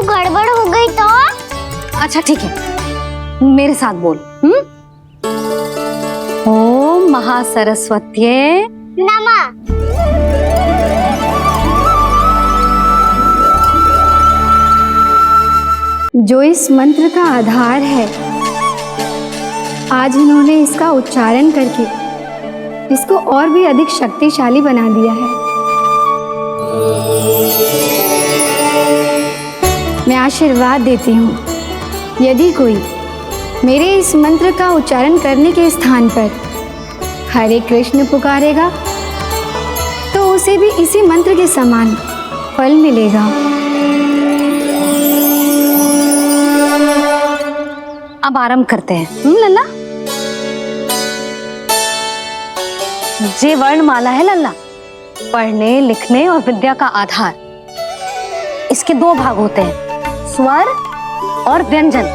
गड़बड़ हो गई तो? अच्छा ठीक है, मेरे साथ बोल। ओम महासरस्वत्ये नमः। जो इस मंत्र का आधार है, आज इन्होंने इसका उच्चारण करके इसको और भी अधिक शक्तिशाली बना दिया है। मैं आशीर्वाद देती हूँ, यदि कोई मेरे इस मंत्र का उच्चारण करने के स्थान पर हरे कृष्ण पुकारेगा तो उसे भी इसी मंत्र के समान फल मिलेगा। अब आरंभ करते हैं। लल्ला, जे वर्णमाला है लल्ला, पढ़ने लिखने और विद्या का आधार। इसके दो भाग होते हैं, स्वर और व्यंजन।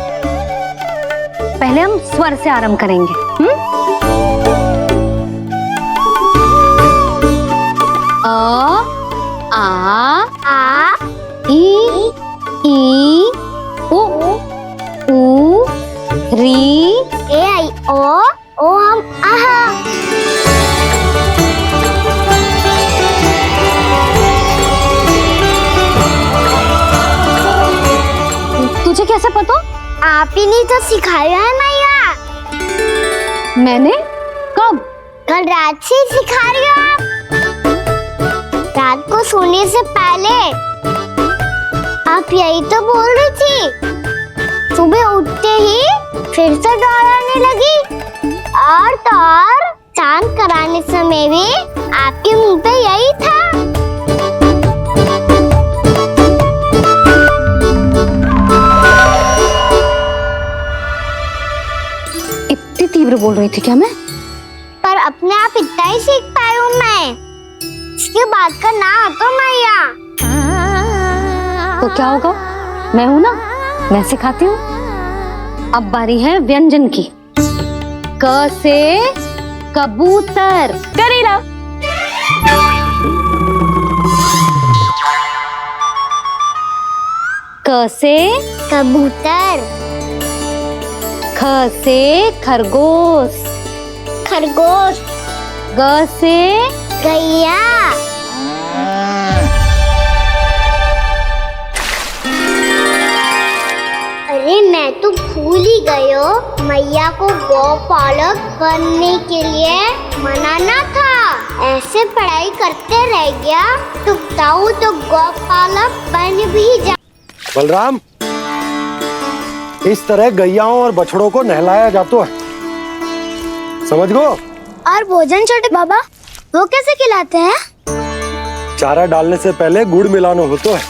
पहले हम स्वर से आरंभ करेंगे। अ, आ, ई, उ, री, ए आई ओ हम आहा। तुझे कैसे पता? आप ही ने तो सिखाया है मैया। मैंने? कब? कल रात से सिखा रही हो आप। रात को सोने से पहले आप यही तो बोल रही थी। सुबह उठते ही फिर से दोहराने लगी, और तो और चांद कराने समय भी आपके मुंह पे यही था। इतनी तीव्र बोल रही थी क्या मैं? पर अपने आप इतना ही सीख पाई हूँ मैं। इसके बाद का ना तो मैया। तो क्या होगा? मैं हूं ना, मैं सिखाती हूँ। अब बारी है व्यंजन की। क से कबूतर। करेला। क से कबूतर। ख से खरगोश। खरगोश। ग से गैया। अरे मैं तो भूल ही गई हो, मैया को गौपालक बनने के लिए मनाना था। ऐसे पढ़ाई करते रह गया तो बताओ तो गौपालक बन भी जा। बलराम, इस तरह गैयाओं और बछड़ों को नहलाया जाता है, समझ गो? और भोजन छोटे बाबा, वो कैसे खिलाते हैं? चारा डालने से पहले गुड़ मिलाना होता है,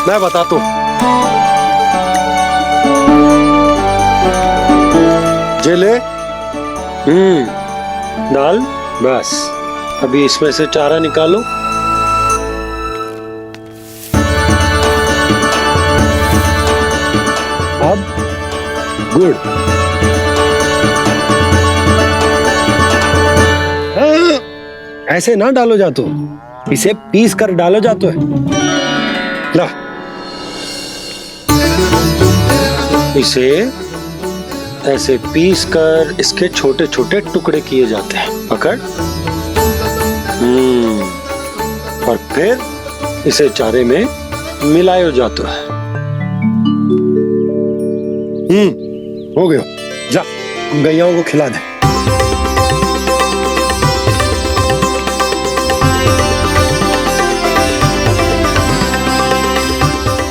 मैं बताता हूँ। जे ले, डाल, बस। अभी इसमें से चारा निकालो। अब गुड़। ऐसे ना डालो जातो, इसे पीस कर डालो जातो है। ला, इसे ऐसे पीस कर इसके छोटे छोटे टुकड़े किए जाते हैं। पकड़। और फिर इसे चारे में मिलाया जाता है। हो गया, जा गैयाओं को खिला दे।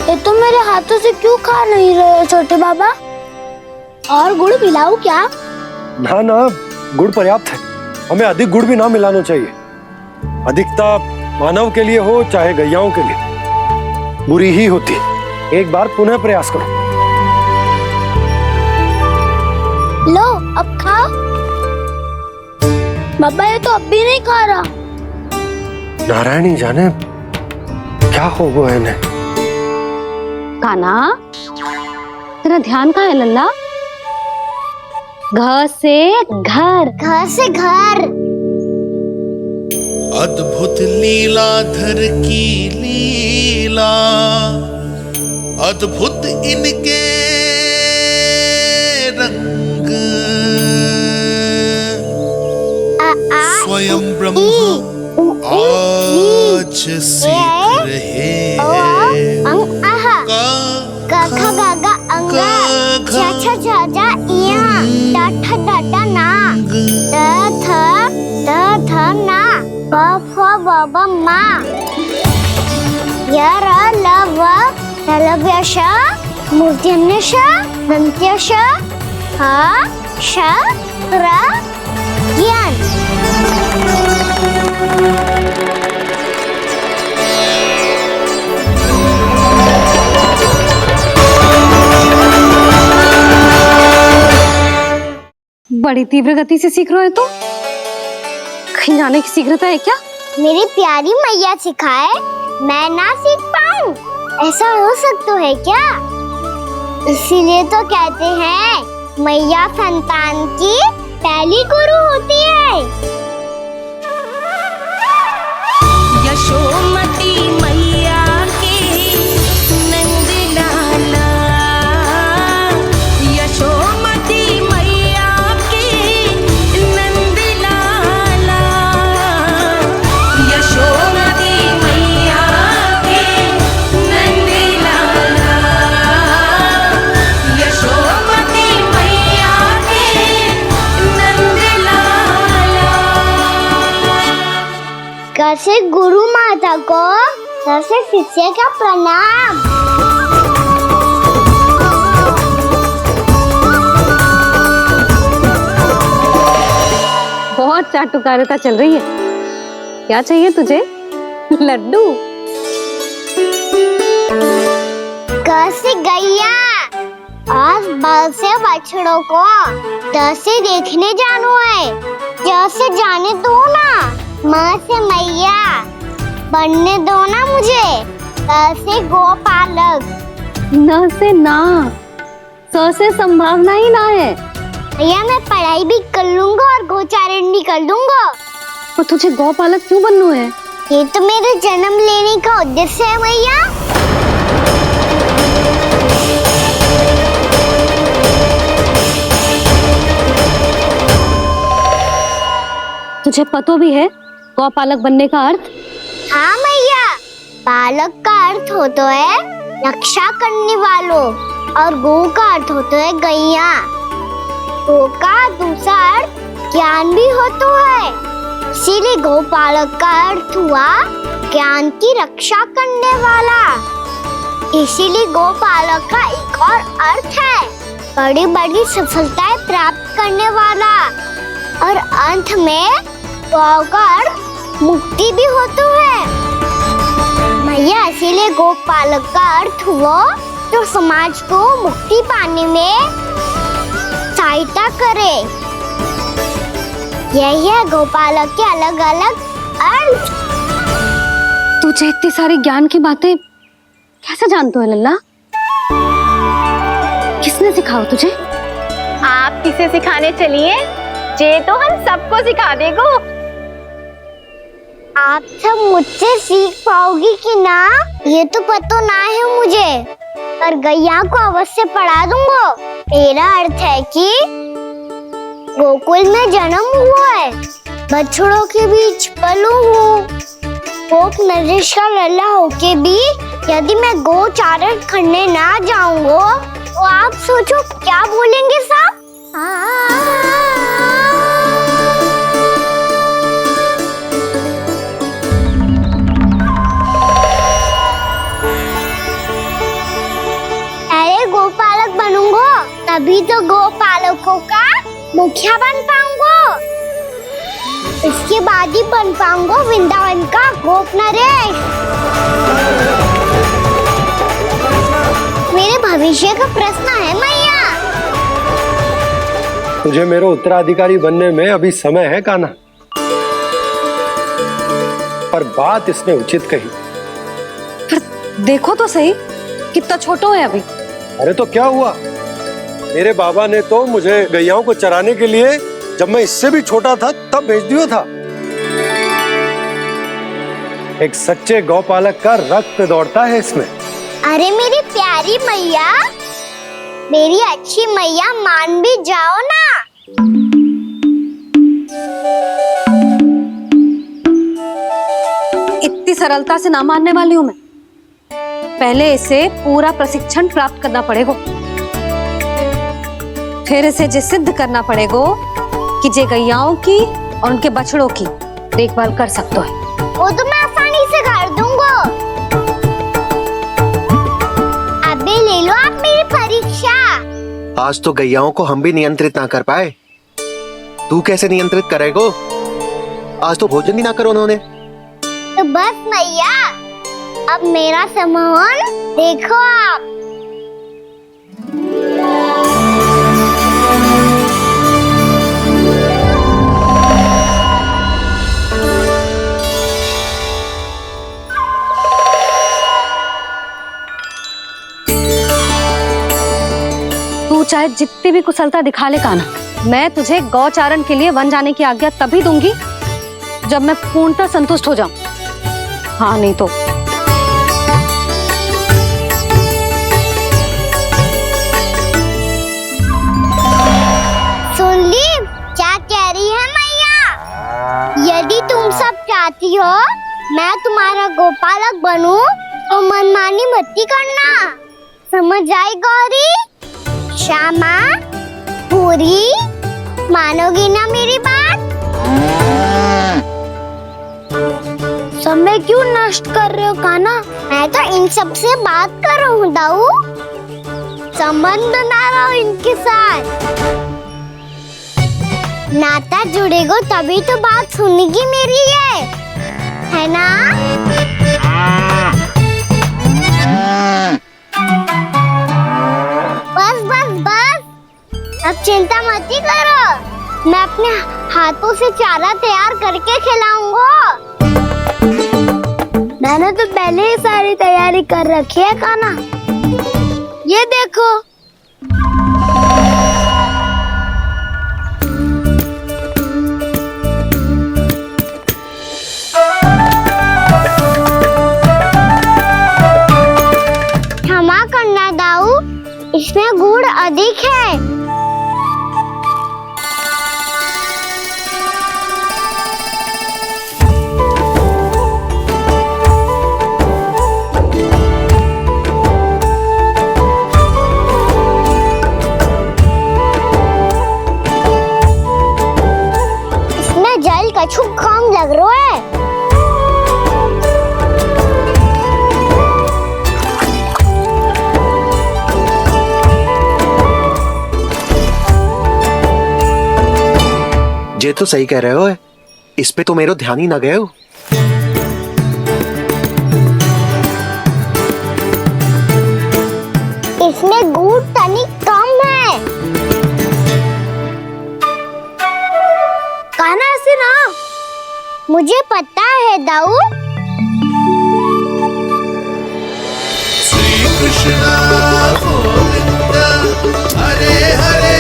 ये तो मेरे हाथों से क्यों खा नहीं रहे हो छोटे बाबा? और गुड़ मिलाऊं क्या? ना ना, गुड़ पर्याप्त है। हमें अधिक गुड़ भी ना मिलाना चाहिए। अधिकता मानव के लिए हो चाहे गैयाओं के लिए बुरी ही होती। एक बार पुनः प्रयास करो। लो, अब खाओ। बाबा ये तो अब भी नहीं खा रहा। नारायणी जाने क्या हो गया है इन्हें। कान्हा, तेरा ध्यान कहाँ है लल्ला? घ से घर। घर से घर। अद्भुत लीलाधर की लीला, अद्भुत इनके रंग, स्वयं ब्रह्म आज सीख रहे हैं। ग ख ग घ अंग, छ छ छ ज इया, ट ठ ड ड ना, द थ ना, ब फ ब ब मा, य र ल व लव्य श, मूर्धन्य श, दन्त्य श, ह श र ज्ञान। बड़ी तीव्र गति से सीख रहे हो तो कहीं जाने की शीघ्रता है क्या? मेरी प्यारी मैया सिखाए, मैं ना सीख पाऊं, ऐसा हो सकता है क्या? इसीलिए तो कहते हैं मैया संतान की पहली गुरु होती है। यशोमती मैया के नंद लाला, यशोमती मैया के नंद लाला, यशोमती मैया के नंद लाला, यशोमती मैया के नंद लाला। कैसे गुरु माता को सबसे शिष्य का प्रणाम। बहुत चाटुकारिता चल रही है। क्या चाहिए तुझे? लड्डू? कैसे गैया आज बल से बछड़ों को कैसे देखने जानो है, कैसे जाने दो ना, माँ से मैया बनने दो ना मुझे, कैसे गोपालक। न से ना, स से संभावना ही ना है। भैया मैं पढ़ाई भी कर लूंगा और गोचारण भी कर दूंगा। तो तुझे गौपालक क्यों बनना है? ये तो मेरे जन्म लेने का उद्देश्य है मैया। तुझे पता भी है गौपालक बनने का अर्थ? हाँ मैया, पालक का अर्थ होता है रक्षा करने वालों और गौ का अर्थ होता है गैया। गौ का दूसरा अर्थ ज्ञान भी होता है, इसीलिए गौपालक का अर्थ हुआ ज्ञान की रक्षा करने वाला। इसीलिए गौपालक का एक और अर्थ है बड़ी बड़ी सफलताएं प्राप्त करने वाला, और अंत में गौ का अर्थ मुक्ति भी होता है। मैया इसीलिए गोपालक का अर्थ हुआ जो समाज को मुक्ति पाने में सहायता करे। यही है गोपालक के अलग अलग अर्थ। तुझे इतनी सारी ज्ञान की बातें कैसे जानते हो लल्ला? किसने सिखाओ तुझे? आप किसे सिखाने चलिए, जे तो हम सबको सिखा देगो। आप सब मुझसे सीख पाओगी कि ना ये तो पता ना है मुझे, पर गैया को अवश्य पढ़ा दूंगा। मेरा अर्थ है कि गोकुल में जन्म हुआ है, बछड़ों के बीच पलू हूँ, गोप नरेश का लल्ला होके भी यदि मैं गोचारण करने ना जाऊंगा तो आप सोचो क्या बोलेंगे सब? अरे गोपालक बनूंगा तभी तो गोपालकों का मुखिया बन पाऊंगा, इसके बाद ही बन पाऊंगा वृंदावन का गोप नरेश। मेरे भविष्य का प्रश्न है मैया। तुझे मेरे उत्तराधिकारी बनने में अभी समय है कान्हा, पर बात इसने उचित कही। फिर देखो तो सही कितना छोटा है अभी। अरे तो क्या हुआ, मेरे बाबा ने तो मुझे गैयाओं को चराने के लिए जब मैं इससे भी छोटा था तब भेज दिया था। एक सच्चे गौपालक का रक्त दौड़ता है इसमें। अरे मेरी प्यारी मैया, मेरी अच्छी मैया, मान भी जाओ ना। इतनी सरलता से ना मानने वाली हूं मैं। पहले इसे पूरा प्रशिक्षण प्राप्त करना पड़ेगा, फिर इसे ये सिद्ध करना पड़ेगा कि जे गैयाओं की और उनके बछड़ों की देखभाल कर सकते है। वो तो मैं आसानी से कर दूंगा। अबे ले लो आप मेरी परीक्षा। आज तो गैयाओं को हम भी नियंत्रित ना कर पाए, तू कैसे नियंत्रित करेगो? आज तो भोजन ही ना करो उन्होंने। तो बस मैया, अब मेरा सम्मान देखो आप। तू चाहे जितनी भी कुशलता दिखा ले कान्हा, मैं तुझे गौचारण के लिए वन जाने की आज्ञा तभी दूंगी जब मैं पूर्णतः संतुष्ट हो जाऊं। हाँ नहीं तो सुन ली क्या कह रही है मैया? यदि तुम सब चाहती हो मैं तुम्हारा गोपालक बनूं तो मनमानी मत करना, समझ आई गौरी? श्यामा, पूरी, मानोगी ना मेरी बात? समय क्यों नष्ट कर रहे हो कान्हा? मैं तो इन सब से बात कर रहा हूँ दाऊ, संबंध बना रहा हूँ इनके साथ। नाता जुड़ेगा तभी तो बात सुनेगी मेरी, है ना? बस बस बस, अब चिंता मत ही करो, मैं अपने हाथों से चारा तैयार करके खिलाऊंगा। मैंने तो पहले ही सारी तैयारी कर रखी है कान्हा, ये देखो। क्षमा करना दाऊ, इसमें गुड़ अधिक है। इसमें जल कछु कम लग रहा है। ये तो सही कह रहे हो, इस पे तो मेरो ध्यान ही ना गए हो। इसमें गुड़ तनिक कम है। कान्हा ऐसे ना, मुझे पता है दाऊ। श्री कृष्ण गोविंद हरे हरे,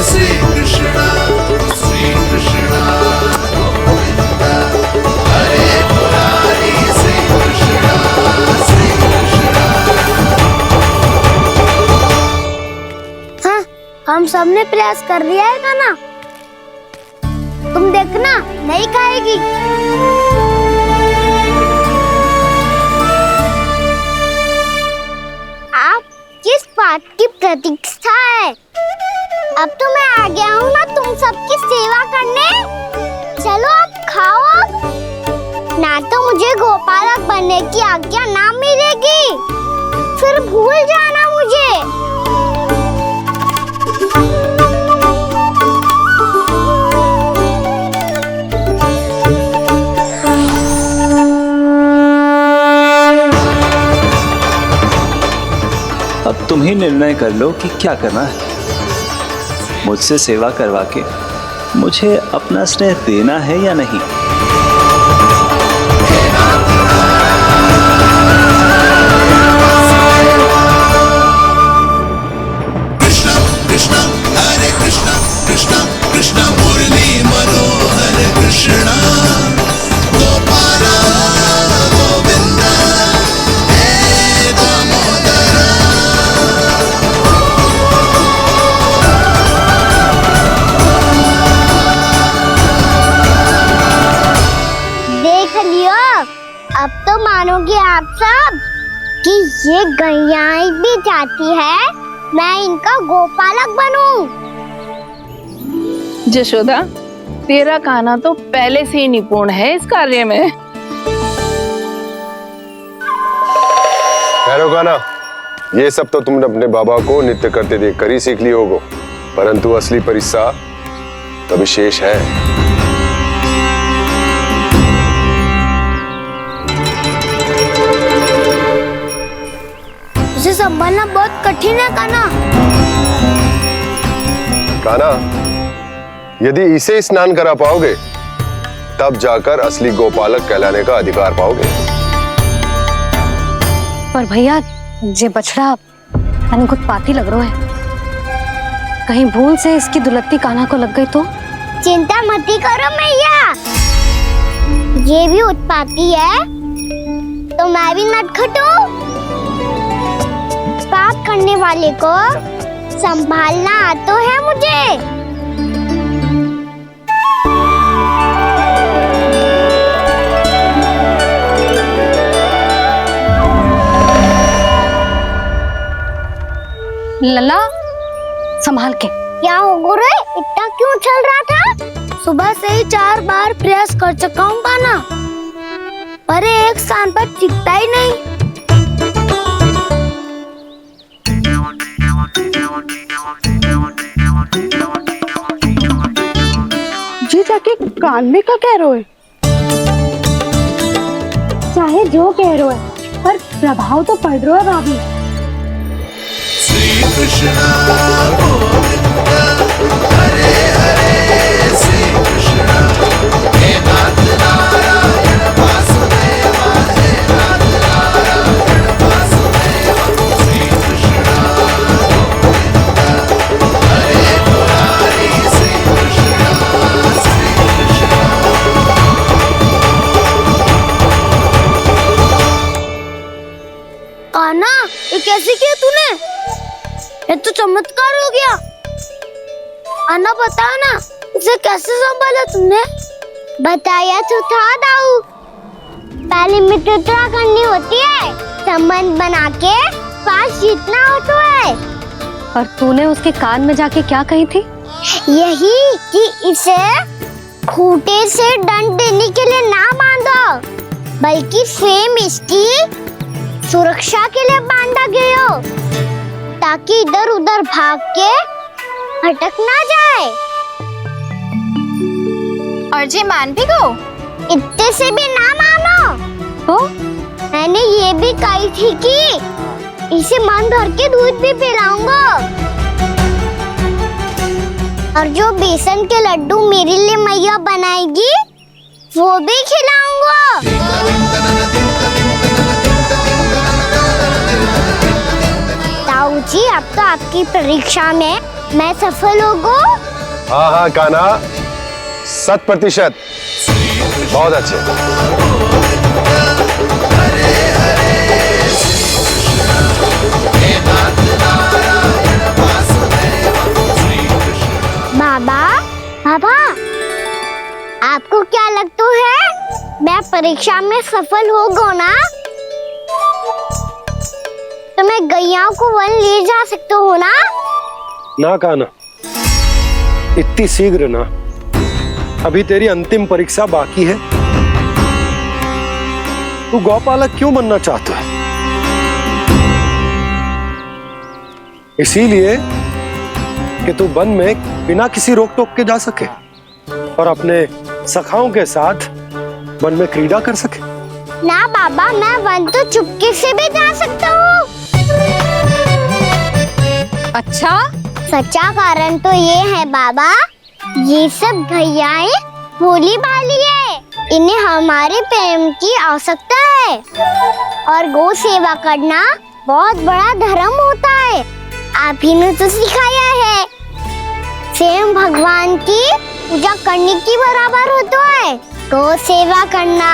श्री कृष्ण गोविंद हरे मुरारी, श्री कृष्ण श्री कृष्ण। हाँ, हम सबने प्रयास कर लिया है कान्हा, तुम देखना नहीं खाएगी। आप किस बात की प्रतीक्षा है? अब तो मैं आ गया हूँ ना तुम सबकी सेवा करने। चलो अब खाओ अब। ना तो मुझे गोपालक बनने की आज्ञा ना मिलेगी, फिर भूल जाना मुझे। अब तुम ही निर्णय कर लो कि क्या करना है। मुझसे सेवा करवा के मुझे अपना स्नेह देना है या नहीं। कृष्ण कृष्ण हरे कृष्ण, कृष्ण कृष्ण मुरली मनोहर कृष्ण, गोपाल गोविंद हे दामोदर। ये गैयाएं भी चाहती है मैं इनका गोपालक बनूं। जशोदा, तेरा कान्हा तो पहले से ही निपुण है इस कार्य में। ठहरो कान्हा, ये सब तो तुमने अपने बाबा को नृत्य करते देख कर ही सीख ली होगो, परंतु असली परिश्रम तो विशेष है। उसे संभालना बहुत कठिन है कान्हा। कान्हा, यदि इसे स्नान करा पाओगे तब जाकर असली गोपालक कहलाने का अधिकार पाओगे। पर भैया ये बछड़ा यानी कुछ पाती लग रहा है, कहीं भूल से इसकी दुलत्ती कान्हा को लग गई तो? चिंता मत करो मैया, ये भी उत्पाती है तो मैं भी नटखट हूँ। पाप करने वाले को संभालना आता है मुझे। लल्ला संभाल के। क्या हो गुरु, इतना क्यों चल रहा था? सुबह से ही 4 बार प्रयास कर चुका हूँ कान्हा, पर एक स्थान पर टिकता ही नहीं। जी जाके कान में का कह रहे हो? चाहे जो कह रहे हो पर प्रभाव तो पड़ रहा है भाभी। श्री कृष्ण गोविंद हरे हरे, श्री कृष्ण हे नाथ नारायण वासुदेवा, हे नाथ नारायण वासुदेवा, श्री कृष्ण गोविंद हरे मुरारी, श्री कृष्ण श्री कृष्ण। कान्हा, ये कैसे किया तूने? ये तो चमत्कार हो गया। अन्ना बता ना, इसे कैसे संभाला तुमने? बताया तो था दाऊ, पहले मित्रता करनी होती है, संबंध बना के पास जीतना होता है। और तूने उसके कान में जाके क्या कही थी? यही कि इसे खूंटे से दंड देने के लिए ना बांधो, बल्कि स्वयं इसकी सुरक्षा के लिए बांधा गया हो, ताकि इधर उधर भाग के भटक ना जाए। और जी मान भी गो? इतने से भी ना मानो। तो मैंने ये भी कही थी कि इसे मन भर के दूध भी पिलाऊंगा, और जो बेसन के लड्डू मेरे लिए मैया बनाएगी वो भी खिलाऊंगा। ताऊ जी, अब तो आपकी परीक्षा में मैं सफल होगा। हाँ हाँ कान्हा, 100%। बहुत अच्छे। बाबा, बाबा, आपको क्या लगता है मैं परीक्षा में सफल होगा ना? तो मैं गैयाओं को वन ले जा सकता हूँ ना? ना कान्हा, इतनी शीघ्र ना, अभी तेरी अंतिम परीक्षा बाकी है। तू गौपालक क्यों बनना चाहता है? इसीलिए कि तू वन में बिना किसी रोक टोक के जा सके और अपने सखाओं के साथ वन में क्रीड़ा कर सके। ना बाबा, मैं वन तो चुपके से भी जा सकता हूँ। अच्छा, सच्चा कारण तो ये है बाबा, ये सब गैयाएं भोली भाली है, इन्हें हमारे प्रेम की आवश्यकता है, और गौ सेवा करना बहुत बड़ा धर्म होता है। आप ही ने तो सिखाया है, स्वयं भगवान की पूजा करने की बराबर होता है गौ सेवा करना।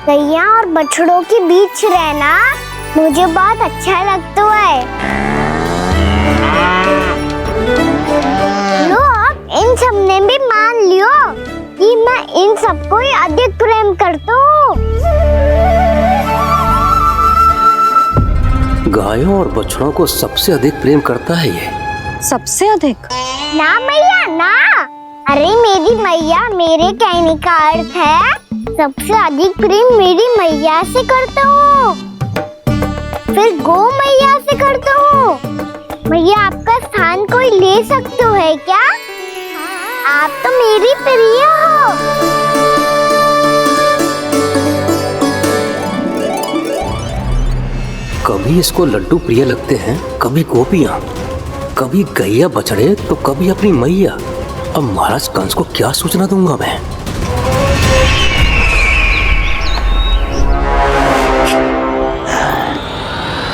गैया और बछड़ों के बीच रहना मुझे बहुत अच्छा लगता है। लो, अब इन सब ने भी मान लियो कि मैं इन सबको ही अधिक प्रेम करता हूँ। गायों और बछड़ों को सबसे अधिक प्रेम करता है ये। सबसे अधिक? ना मैया ना, अरे मेरी मैया मेरे कहने का अर्थ है सबसे अधिक प्रेम मेरी मैया से करता हूँ, फिर गो मैया से करता हूँ। मैया आपका स्थान कोई ले सकते हो है क्या? आप तो मेरी प्रिय हो। कभी इसको लड्डू प्रिय लगते हैं, कभी गोपियां, कभी गैया बछड़े, तो कभी अपनी मैया। अब महाराज कंस को क्या सूचना दूंगा मैं?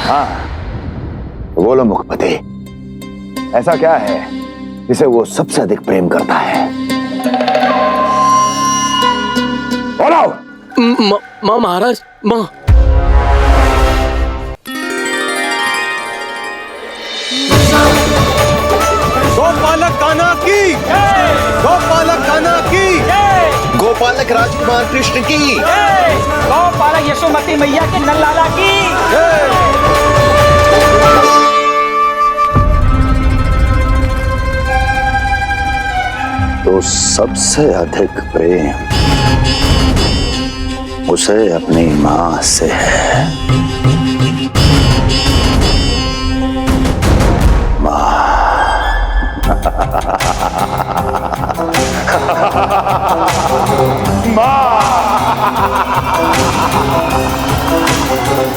हाँ, बोलो मुखपति, ऐसा क्या है जिसे वो सबसे अधिक प्रेम करता है? बोलो। माँ महाराज, माँ। गोपालक कान्हा की, गोपालक कान्हा की, गोपालक राजकुमार कृष्ण की, गोपालक यशोमती मैया के नल लाला की। तो सबसे अधिक प्रेम उसे अपनी मां से है।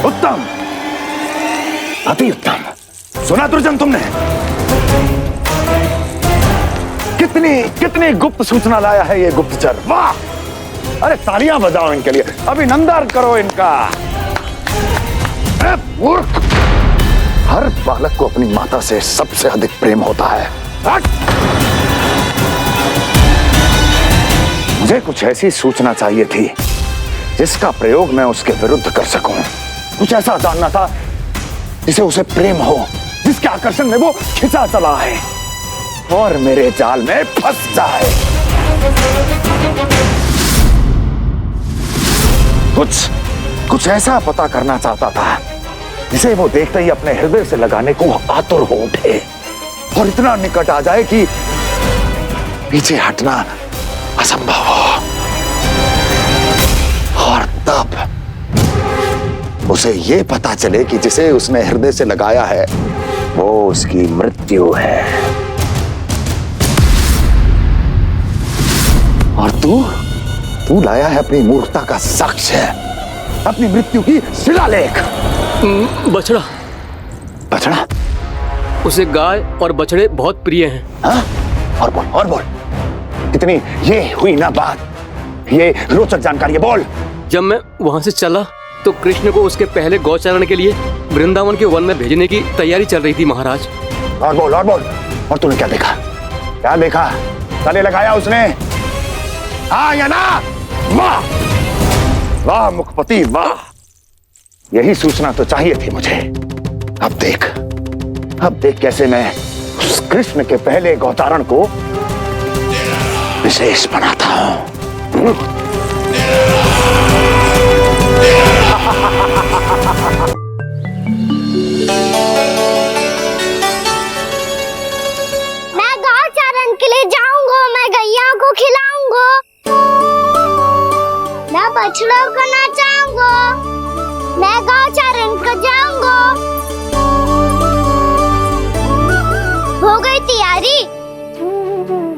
उत्तम, अति उत्तम। सुना दुर्जन तुमने? कितनी कितनी गुप्त सूचना लाया है ये गुप्तचर। वाह! अरे तालियां बजाओ इनके लिए, अभिनंदन करो इनका। अरे मूर्ख, हर बालक को अपनी माता से सबसे अधिक प्रेम होता है। मुझे कुछ ऐसी सूचना चाहिए थी जिसका प्रयोग मैं उसके विरुद्ध कर सकूं। कुछ ऐसा जानना था जिसे उसे प्रेम हो, जिसके आकर्षण में वो खिंचा चला है और मेरे जाल में फंस जाए। कुछ ऐसा पता करना चाहता था जिसे वो देखते ही अपने हृदय से लगाने को आतुर हो उठे और इतना निकट आ जाए कि पीछे हटना असंभव हो। और तब उसे ये पता चले कि जिसे उसने हृदय से लगाया है वो उसकी मृत्यु है। और तू लाया है अपनी मूर्खता का साक्ष्य, अपनी मृत्यु की शिलालेख। बछड़ा। बछड़ा? उसे गाय और बछड़े बहुत प्रिय हैं। हाँ? और बोल। कितनी ये हुई ना बात, ये रोचक जानकारी है, बोल। जब मैं वहां से चला तो कृष्ण को उसके पहले गौचारण के लिए वृंदावन के वन में भेजने की तैयारी चल रही थी महाराज। और बोल। और तूने क्या देखा? क्या देखा? गले लगाया उसने? हाँ या ना? वाह वाह मुखपति वाह, यही सूचना तो चाहिए थी मुझे। अब देख कैसे मैं उस कृष्ण के पहले गौतारण को विशेष बनाता हूं। मैं गौचारण के लिए जाऊंगा, मैं गैया को खिलाऊंगा, मैं बछड़ों को नचाऊंगा, मैं गौचारण को जाऊंगा। हो गई तैयारी,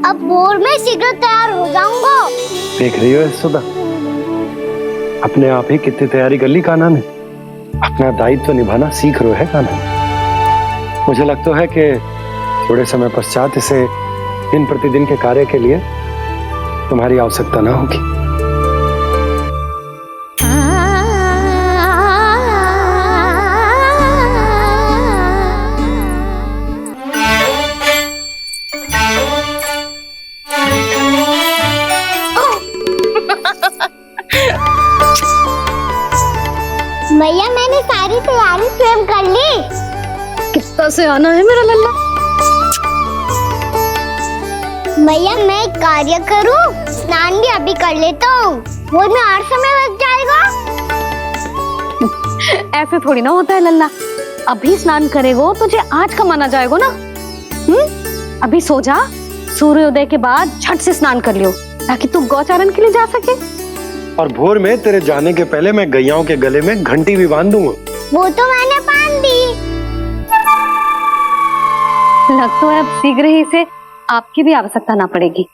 अब भोर में शीघ्र तैयार हो जाऊंगा। देख रही हो यशोदा, अपने आप ही कितनी तैयारी कर ली कान्हा ने। अपना दायित्व निभाना सीख रहे है कान्हा। मुझे लगता है कि थोड़े समय पश्चात इसे दिन प्रतिदिन के कार्य के लिए तुम्हारी आवश्यकता ना होगी। भैया मैंने सारी तैयारी स्वयं कर ली। कितना से आना है मेरा लल्ला? भैया मैं एक कार्य करूं, स्नान भी अभी कर लेता हूँ, वो में और समय लग जाएगा। ऐसे थोड़ी ना होता है लल्ला, अभी स्नान करेगो तुझे आज का माना जाएगो ना। अभी सो जा, सूर्योदय के बाद झट से स्नान कर लियो ताकि तू गौचारण के लिए जा सके। और भोर में तेरे जाने के पहले मैं गैयाओं के गले में घंटी भी बांध दूंगा। वो तो मैंने बांध दी। लग तो है अब शीघ्र ही से आपकी भी आवश्यकता ना पड़ेगी।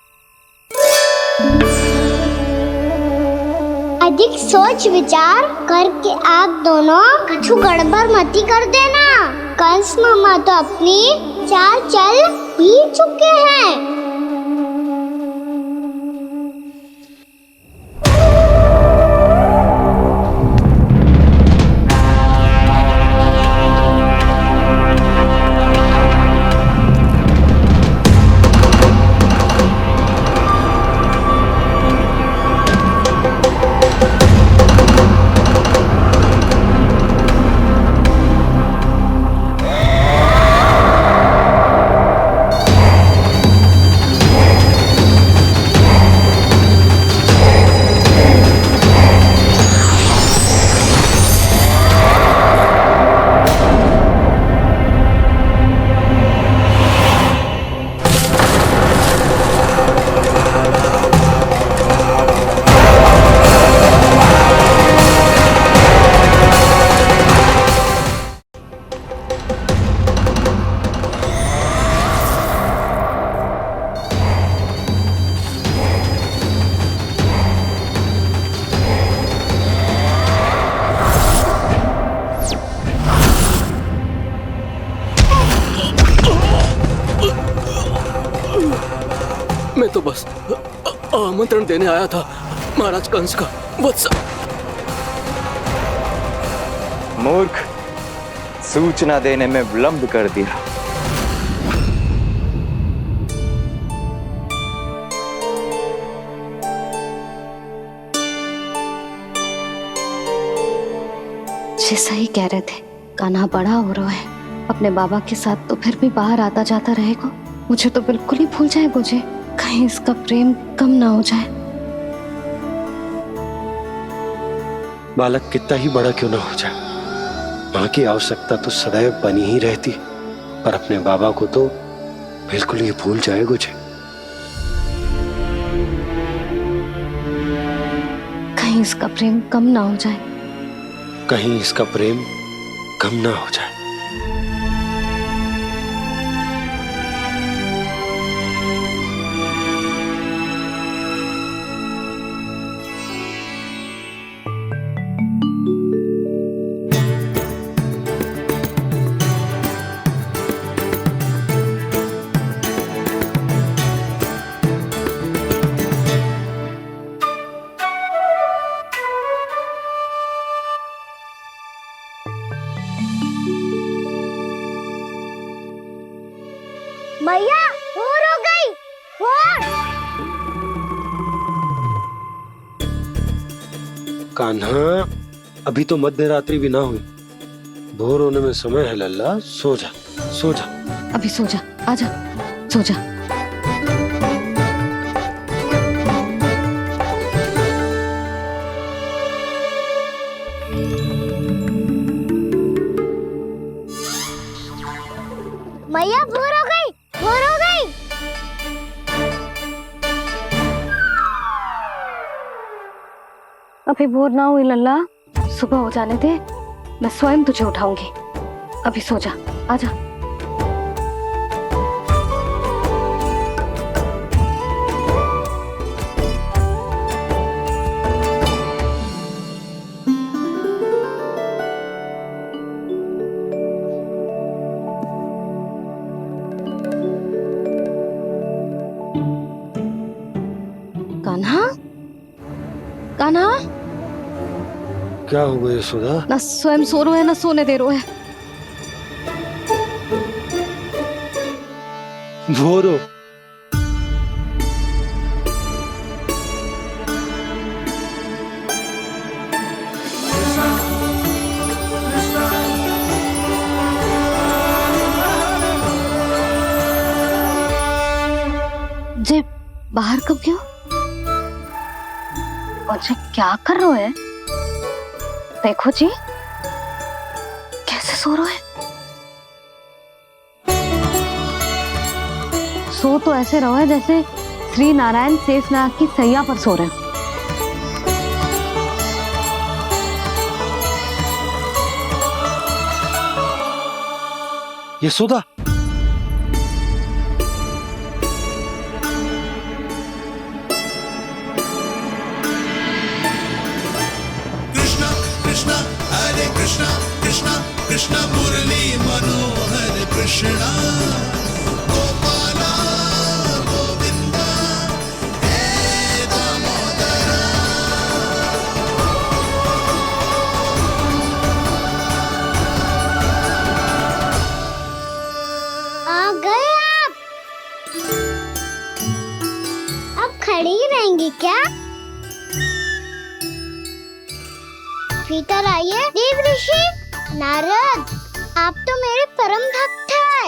अधिक सोच विचार करके आप दोनों कछु गड़बड़ मती कर देना। कंस मामा तो अपनी चाल चल ही चुके हैं। मैं तो बस आमंत्रण देने आया था महाराज कंस का। वत्स मूर्ख, सूचना देने में विलंब कर दिया। जैसा ही कह रहे थे, कान्हा बड़ा हो रहा है अपने बाबा के साथ, तो फिर भी बाहर आता जाता रहेगा। मुझे तो बिल्कुल ही भूल जाए मुझे, कहीं इसका प्रेम कम ना हो जाए। बालक कितना ही बड़ा क्यों ना हो जाए, माँ की आवश्यकता तो सदैव बनी ही रहती, पर अपने बाबा को तो बिल्कुल ही भूल जाए मुझे। कहीं इसका प्रेम कम ना हो जाए, कहीं इसका प्रेम कम ना हो जाए। मैया भोर हो गई, भोर। कान्हा, अभी तो मध्य रात्रि भी ना हुई, भोर होने में समय है लल्ला। सो जा, सो जा। अभी सो जा, आजा, सो जा। मैया भोर हो गई, भोर हो गई। अभी भोर ना हुई लल्ला, सुबह हो जाने दे, मैं स्वयं तुझे उठाऊंगी। अभी सो जा, आजा। कान्हा, कान्हा, क्या हो गया यशोदा? ना स्वयं सो रो है ना सोने दे रो है। भोर हो। जे बाहर कब गयो? और जे क्या कर रहे है? देखो जी, कैसे सो रहे है। सो तो ऐसे रहो है जैसे श्री नारायण शेषनाग की सैया पर सो रहे हो। यशोदा, कृष्ण कृष्ण हरे कृष्ण कृष्ण कृष्ण मुरली मनोहर कृष्ण गोपाला गोविंदा हे दामोदरा। आ गए आप। अब खड़ी ही रहेंगी क्या? भीतर आइए। देव ऋषि नारद, आप तो मेरे परम भक्त हैं।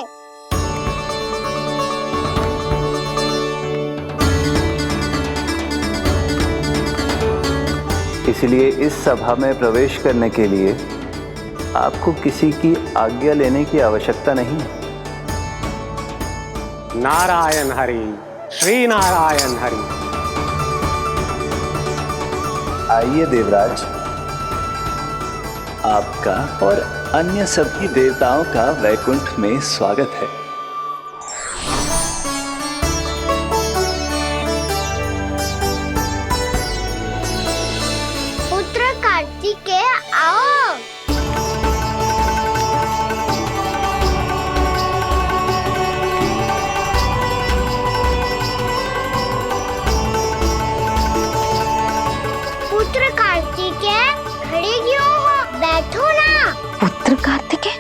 इसलिए इस सभा में प्रवेश करने के लिए आपको किसी की आज्ञा लेने की आवश्यकता नहीं है। नारायण हरि, श्री नारायण हरि। आइए देवराज, आपका और अन्य सभी देवताओं का वैकुंठ में स्वागत है। पुत्र कार्तिकेय आओ। पुत्र कार्तिकेय खड़े क्यों हो? बैठो ना। पुत्र कार्तिकेय?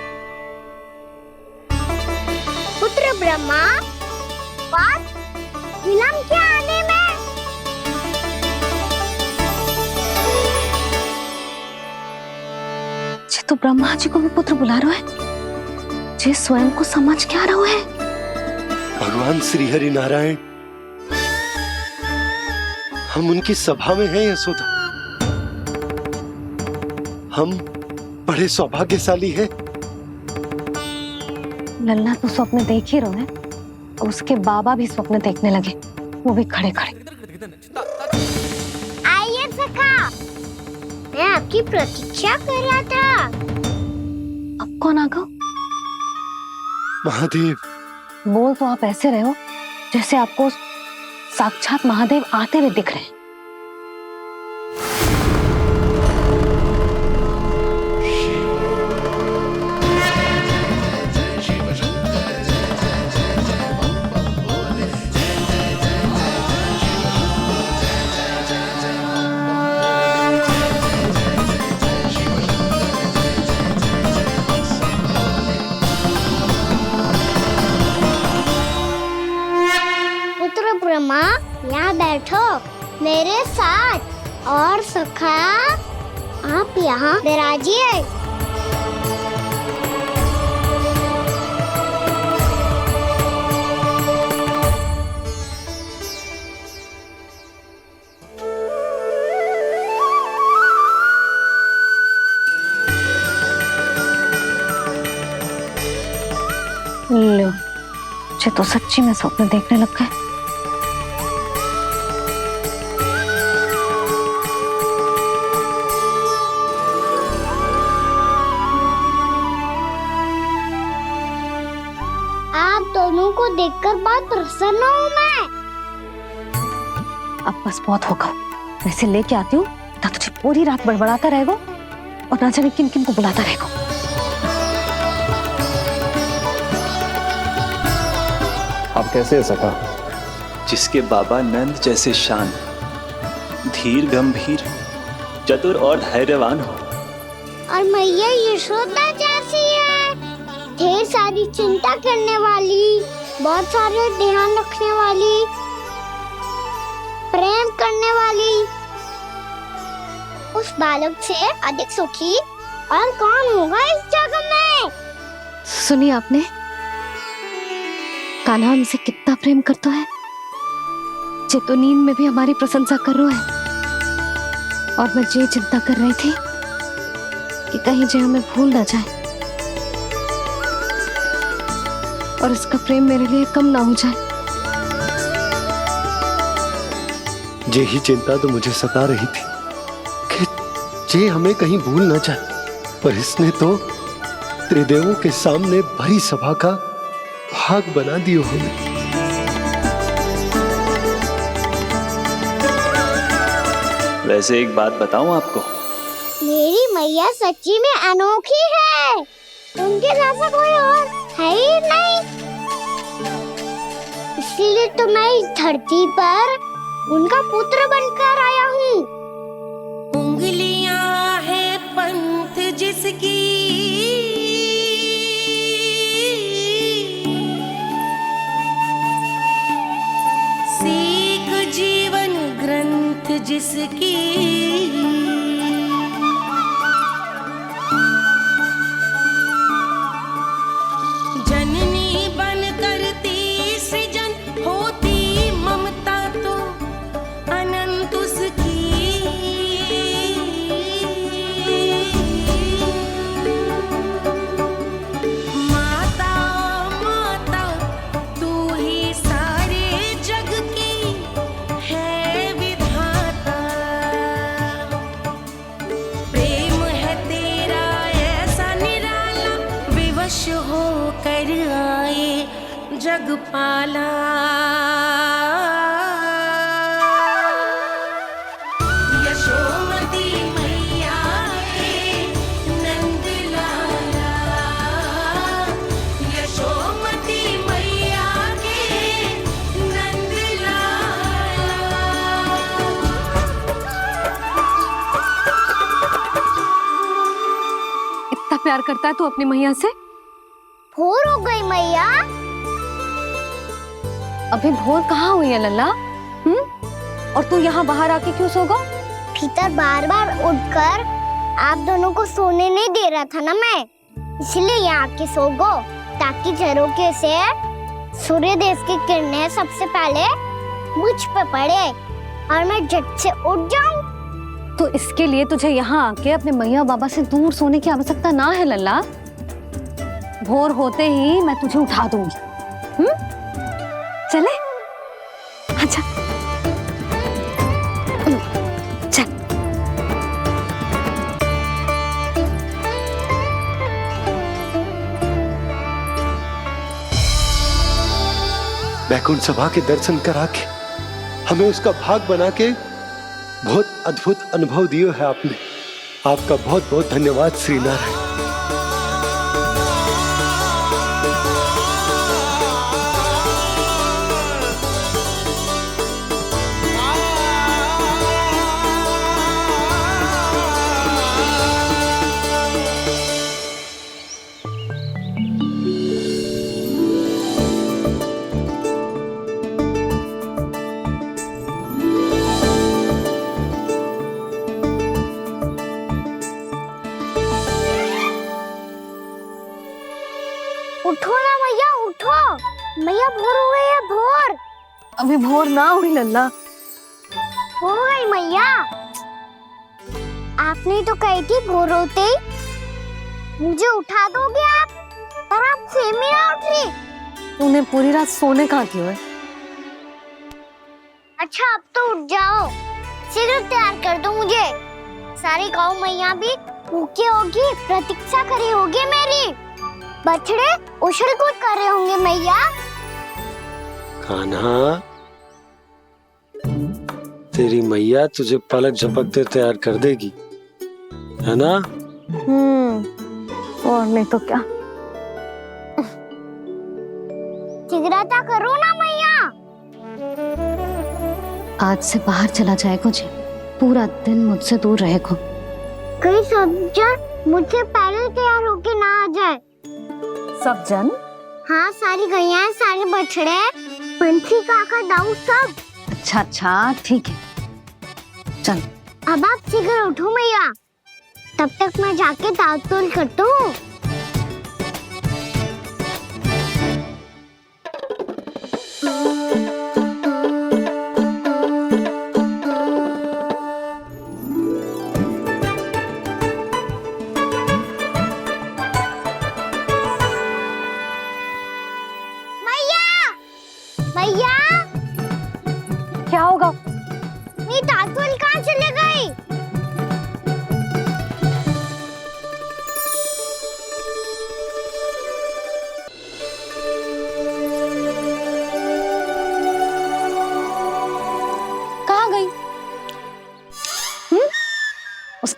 पुत्र ब्रह्मा, बात विलंब क्या आने में? जे तो ब्रह्मा जी को भी पुत्र बुला रहा है, जे स्वयं को समझ क्या रहा है। भगवान श्री हरि नारायण, हम उनकी सभा में हैं यशोदा। हम बड़े सौभाग्यशाली हैं। लल्ला तो स्वप्न देख ही रहे हैं, और उसके बाबा भी स्वप्न देखने लगे, वो भी खड़े खड़े। आइए सखा, मैं आपकी प्रतीक्षा कर रहा था। अब कौन आ गया? महादेव। बोल तो आप ऐसे रहे हो जैसे आपको साक्षात महादेव आते हुए दिख रहे हैं। पुत्र ब्रह्मा, यहाँ बैठो मेरे साथ। और सखा, आप यहाँ विराजिए। लो, मुझे तो सच्ची में स्वप्न देखने लग गए। आप दोनों को देखकर बहुत प्रसन्न हूँ मैं। अब बस बहुत होगा, वैसे लेके आती हूँ ना, तुझे पूरी रात बड़बड़ाता रहेगा और ना जाने किन किन को बुलाता रहेगा। आप कैसे है सखा? जिसके बाबा नंद जैसे शान, धीर गंभीर, चतुर और धैर्यवान हो, और मैया यशोदा जैसी है, ढेर सारी चिंता करने वाली, बहुत सारे ध्यान रखने वाली, प्रेम करने वाली। उस बालक से अधिक सुखी और कौन होगा इस जगत में? सुनिए आपने, कान्हा हमसे कितना प्रेम करता है, जे तो नींद में भी हमारी प्रशंसा कर रहा है। और मैं ये चिंता कर रही थी कि कहीं जे हमें भूल ना जाए और इसका प्रेम मेरे लिए कम ना हो जाए। यही चिंता तो मुझे सता रही थी कि जे हमें कहीं भूल ना जाए, पर इसने तो त्रिदेवों के सामने भरी सभा का भाग बना दियो हमें। वैसे एक बात बताऊं आपको, मेरी मैया सच्ची में अनोखी है। उनके जैसा कोई और है ही नहीं। इसीलिए तो मैं इस धरती पर उनका पुत्र बनकर आया हूँ। उंगलियां है पंथ जिसकी, सीख जीवन ग्रंथ जिसकी, जननी बन करती सृजन होती ममता तो अनंत उसकी। माता माता तू ही सारे जग की है विधाता। प्रेम है तेरा ऐसा निराला, विवश हो कर आए जग पाला। यशोमती मैया के नंद लाला, यशोमती मैया के नंद लाला। इतना प्यार करता है तू अपनी मैया से? भोर हो गई मैया। अभी भोर कहाँ हुई है लल्ला? और तू यहाँ बाहर आके क्यों सो गया? भीतर बार बार उठकर आप दोनों को सोने नहीं दे रहा था ना मैं, इसलिए यहाँ आके सो गो, ताकि झरोखे से सूर्य देव की किरणें सबसे पहले मुझ पे पड़े और मैं झट से उठ जाऊं। तो इसके लिए तुझे यहाँ आके अपने मैया बाबा से दूर सोने की आवश्यकता ना है लल्ला। भोर होते ही मैं तुझे उठा दूंगी। चले? अच्छा चल। बैकुंठ सभा के दर्शन करा के हमें उसका भाग बना के बहुत अद्भुत अनुभव दियो है आपने। आपका बहुत बहुत धन्यवाद श्री नारायण। उठो ना मैया, उठो। मैया भोर हो गई है, भोर। अभी भोर ना हुई लल्ला। हो गई मैया। आपने तो कही थी भोर होते ही मुझे उठा दोगे आप, पर आप सेम ही ना उठी। तूने पूरी रात सोने कहाँ क्यों है? अच्छा अब तो उठ जाओ, शीघ्र तैयार कर दो मुझे। सारी गाँव मैया भी भूखी होगी, प्रतीक्षा करी होगी मेरी। बछड़े उछल कूद कर रहे होंगे मैया। कान्हा, तेरी मैया तुझे पलक झपकते तैयार कर देगी, है ना? और नहीं तो क्या। शीघ्रता करो ना मैया। आज से बाहर चला जाएगा जी, पूरा दिन मुझसे दूर रहेगा। कहीं सब जन मुझसे पहले तैयार होके ना आ जाए। सब जन? हाँ, सारी गैया, सारे बछड़े, पंछी, काका, दाऊ सब। अच्छा अच्छा ठीक है, चल। अब आप शीघ्र उठो मैया, तब तक मैं जाके दाल तोल करता हूँ। मैया, क्या होगा?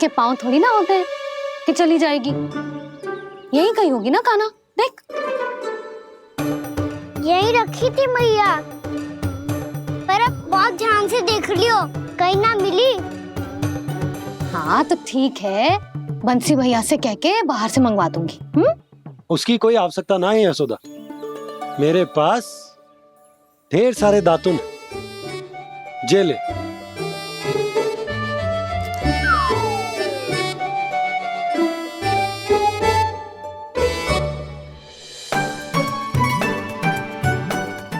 इसके पाँव थोड़ी ना होते हैं कि चली जाएगी। यही कहीं होगी ना कान्हा, देख। यही रखी थी मैया, पर अब बहुत ध्यान से देख लियो, कहीं ना मिली। हाँ तो ठीक है, बंसी भैया से कह के बाहर से मंगवा दूंगी। उसकी कोई आवश्यकता ना है यशोदा, मेरे पास ढेर सारे दातुन जे ले।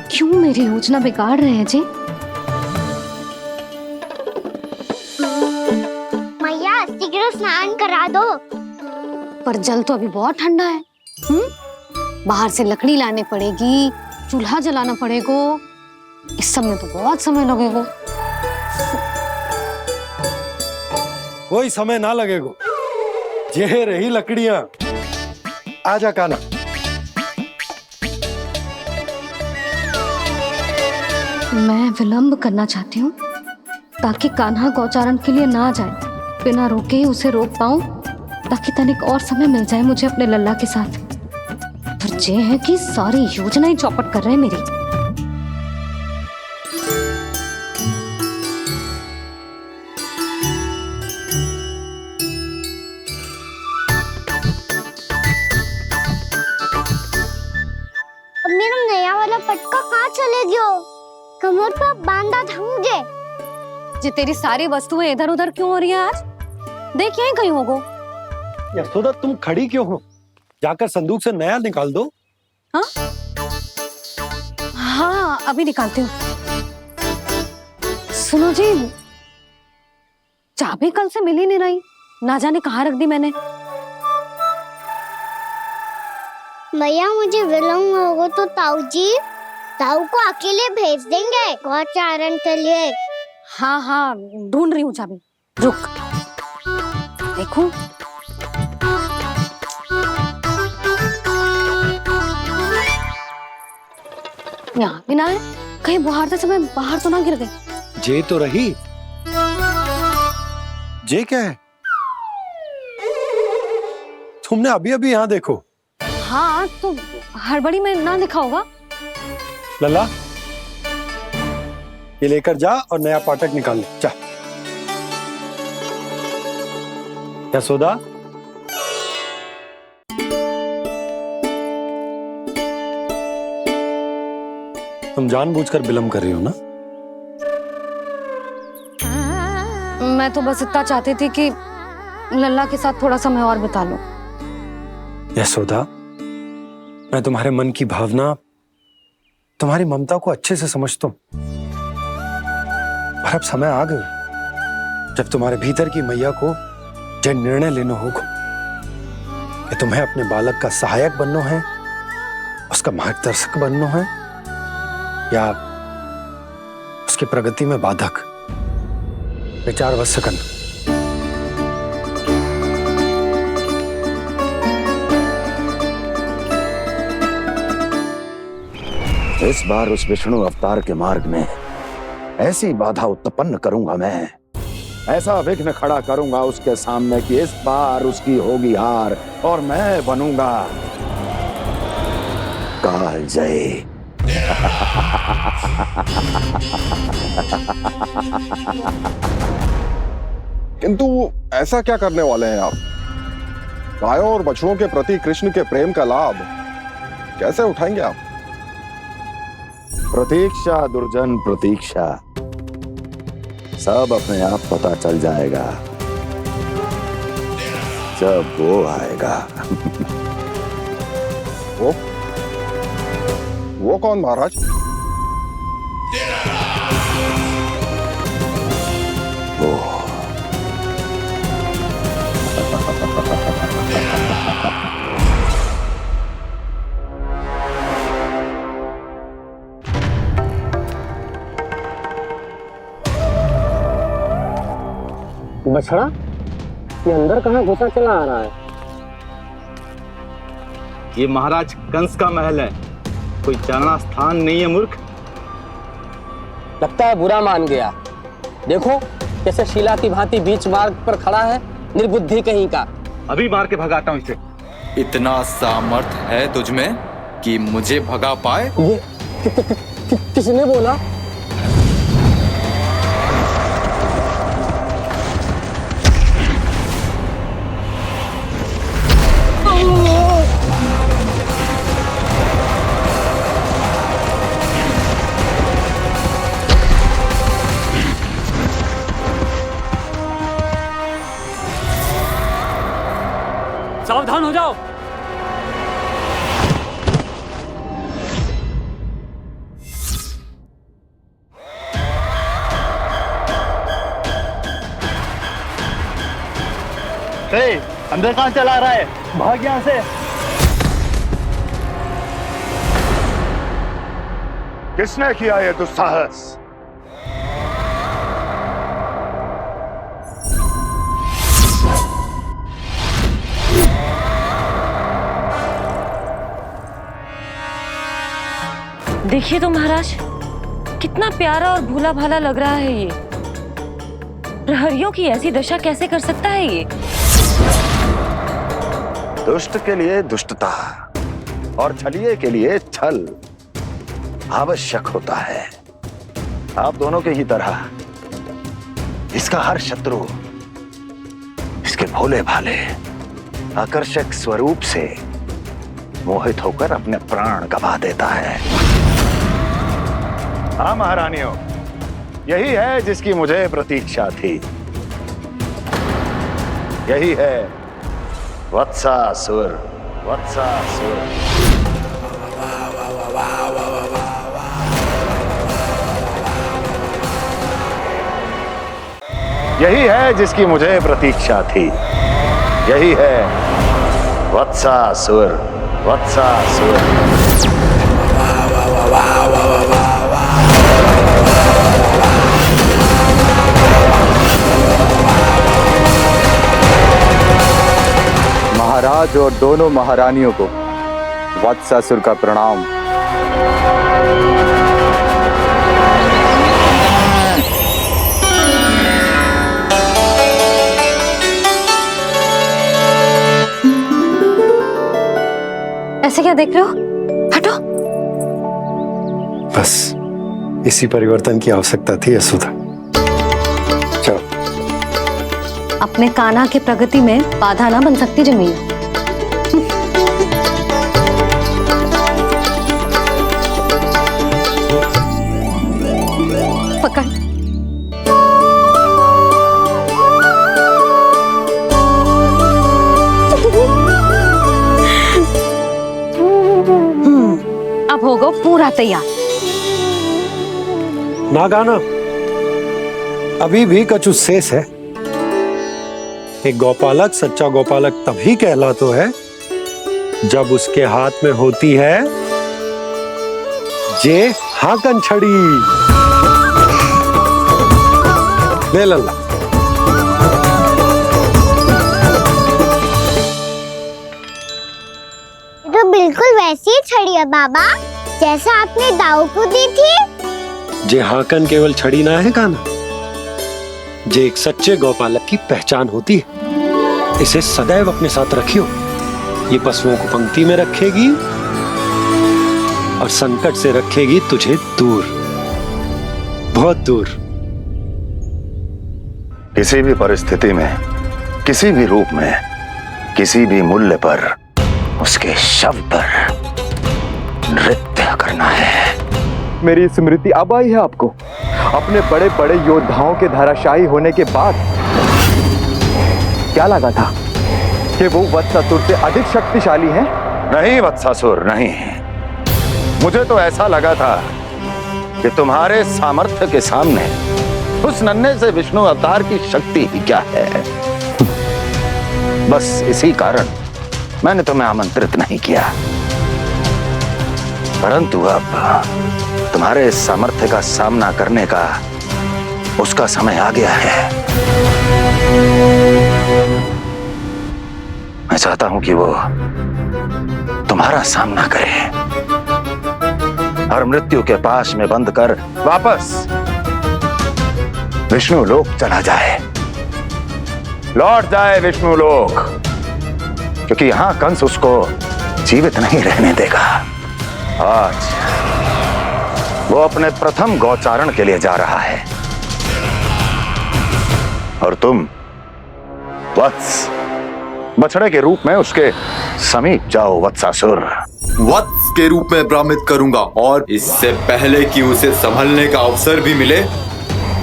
क्यों मेरी योजना बिगाड़ रहे हैं जी? मैया शीघ्र स्नान करा दो। पर जल तो अभी बहुत ठंडा है। बाहर से लकड़ी लाने पड़ेगी, चूल्हा जलाना पड़ेगा, इस सब में तो बहुत समय लगेगा। कोई समय ना लगेगा, ये रही लकड़ियां। आजा कान्हा। मैं विलंब करना चाहती हूँ ताकि कान्हा गौचारण के लिए ना जाए, बिना रोके ही उसे रोक पाऊं, ताकि तनिक और समय मिल जाए मुझे अपने लल्ला के साथ। पर ये है कि सारी योजना ही चौपट कर रहे हैं मेरी। अब मेरा नया वाला पटका कहाँ चले गयो? कमर पर बांधा था मुझे। ये तेरी सारी वस्तुएं इधर उधर क्यों हो रही हैं आज? देख यहीं कहीं होगो। यशोदा तुम खड़ी क्यों हो? जाकर संदूक से नया निकाल दो। हाँ हाँ अभी निकालती हूँ। सुनो जी, चाबी कल से मिल ही नहीं रही, ना जाने कहाँ रख दी मैंने। मैया मुझे विलम्ब होगा तो ताऊ को अकेले भेज देंगे गौचारण के लिए। हाँ हाँ ढूंढ रही हूँ चाबी, रुक। देखो यहाँ भी ना है, कहीं बुहारते समय बाहर तो ना गिर गए। जे तो रही। जे क्या है? तुमने अभी अभी यहाँ देखो। हाँ तो हड़बड़ी में ना लिखा होगा। लल्ला ये लेकर जा और नया पाठक निकाल ले जा। यशोदा तुम जानबूझकर विलम्ब कर रही हो ना? मैं तो बस इतना चाहती थी कि लल्ला के साथ थोड़ा समय और बिता लूं। यशोदा मैं तुम्हारे मन की भावना, तुम्हारी ममता को अच्छे से समझता हूं, पर अब समय आ गया जब तुम्हारे भीतर की मैया को यह निर्णय लेना होगा कि तुम्हें अपने बालक का सहायक बनना है, उसका मार्गदर्शक बनना है, या उसकी प्रगति में बाधक। विचार अवश्य करना। इस बार उस विष्णु अवतार के मार्ग में ऐसी बाधा उत्पन्न करूंगा मैं, ऐसा विघ्न खड़ा करूंगा उसके सामने कि इस बार उसकी होगी हार और मैं बनूंगा कालजयी। किंतु ऐसा क्या करने वाले हैं आप? गायों और बछड़ों के प्रति कृष्ण के प्रेम का लाभ कैसे उठाएंगे आप? प्रतीक्षा दुर्जन प्रतीक्षा, सब अपने आप पता चल जाएगा जब वो आएगा। वो कौन महाराज? वो बछड़ा ये अंदर कहाँ घुसा चला आ रहा है? ये महाराज कंस का महल है, कोई चारणा स्थान नहीं है मूर्ख। लगता है बुरा मान गया। देखो कैसे शीला की भांति बीच मार्ग पर खड़ा है निर्बुद्धि कहीं का। अभी मार के भगाता हूँ इसे। इतना सामर्थ है तुझमें कि मुझे भगा पाए? ये किसने बोला? सावधान हो जाओ। अंदर कहाँ चला रहा है? भाग यहाँ से। किसने किया ये दुस्साहस? देखिए तो महाराज, कितना प्यारा और भोला भाला लग रहा है ये। प्रहरियों की ऐसी दशा कैसे कर सकता है ये? दुष्ट के लिए दुष्टता और छलिए के लिए छल आवश्यक होता है। आप दोनों के ही तरह इसका हर शत्रु इसके भोले भाले आकर्षक स्वरूप से मोहित होकर अपने प्राण गंवा देता है। हाँ महारानियों, यही है जिसकी मुझे प्रतीक्षा थी। यही है वत्सासुर। वत्सासुर यही है जिसकी मुझे प्रतीक्षा थी। यही है वत्सासुर। वत्सासुर महाराज और दोनों महारानियों को वत्सासुर का प्रणाम। ऐसे क्या देख रहे हो? हटो। बस इसी परिवर्तन की आवश्यकता थी यशोदा। चलो। अपने कान्हा के प्रगति में बाधा ना बन सकती जमीन। पकड़। अब होगा पूरा तैयार। ना गाना, अभी भी कछु शेष है। एक गौपालक सच्चा गौपालक तभी कहलाता है जब उसके हाथ में होती है जे हाकन छड़ी। ले लल्ला। तो बिल्कुल वैसी ही छड़ी है बाबा, जैसा आपने दाऊ को दी थी। जे हाकन केवल छड़ी ना है कान्हा, जे एक सच्चे गौपालक की पहचान होती है। इसे सदैव अपने साथ रखियो। ये पशुओं को पंक्ति में रखेगी और संकट से रखेगी तुझे दूर, बहुत दूर। किसी भी परिस्थिति में, किसी भी रूप में, किसी भी मूल्य पर उसके शव पर नृत्य करना है। मेरी स्मृति अब आई है आपको? अपने बड़े बड़े योद्धाओं के धराशायी होने के बाद क्या लगा था कि वो वत्सासुर से अधिक शक्तिशाली हैं? नहीं वत्सासुर, नहीं। मुझे तो ऐसा लगा था कि तुम्हारे सामर्थ्य के सामने उस नन्हे से विष्णु अवतार की शक्ति ही क्या है। बस इसी कारण मैंने तुम्हें आमंत्रित नहीं किया। परंतु अब तुम्हारे सामर्थ्य का सामना करने का उसका समय आ गया है। मैं चाहता हूं कि वो तुम्हारा सामना करे और मृत्यु के पास में बंद कर वापस विष्णु लोक चला जाए। लौट जाए विष्णु लोक, क्योंकि यहां कंस उसको जीवित नहीं रहने देगा। आज वो अपने प्रथम गौचारण के लिए जा रहा है और तुम वत्स बछड़े के रूप में उसके समीप जाओ वत्सासुर। वत्स के रूप में भ्रमित करूंगा और इससे पहले कि उसे संभलने का अवसर भी मिले,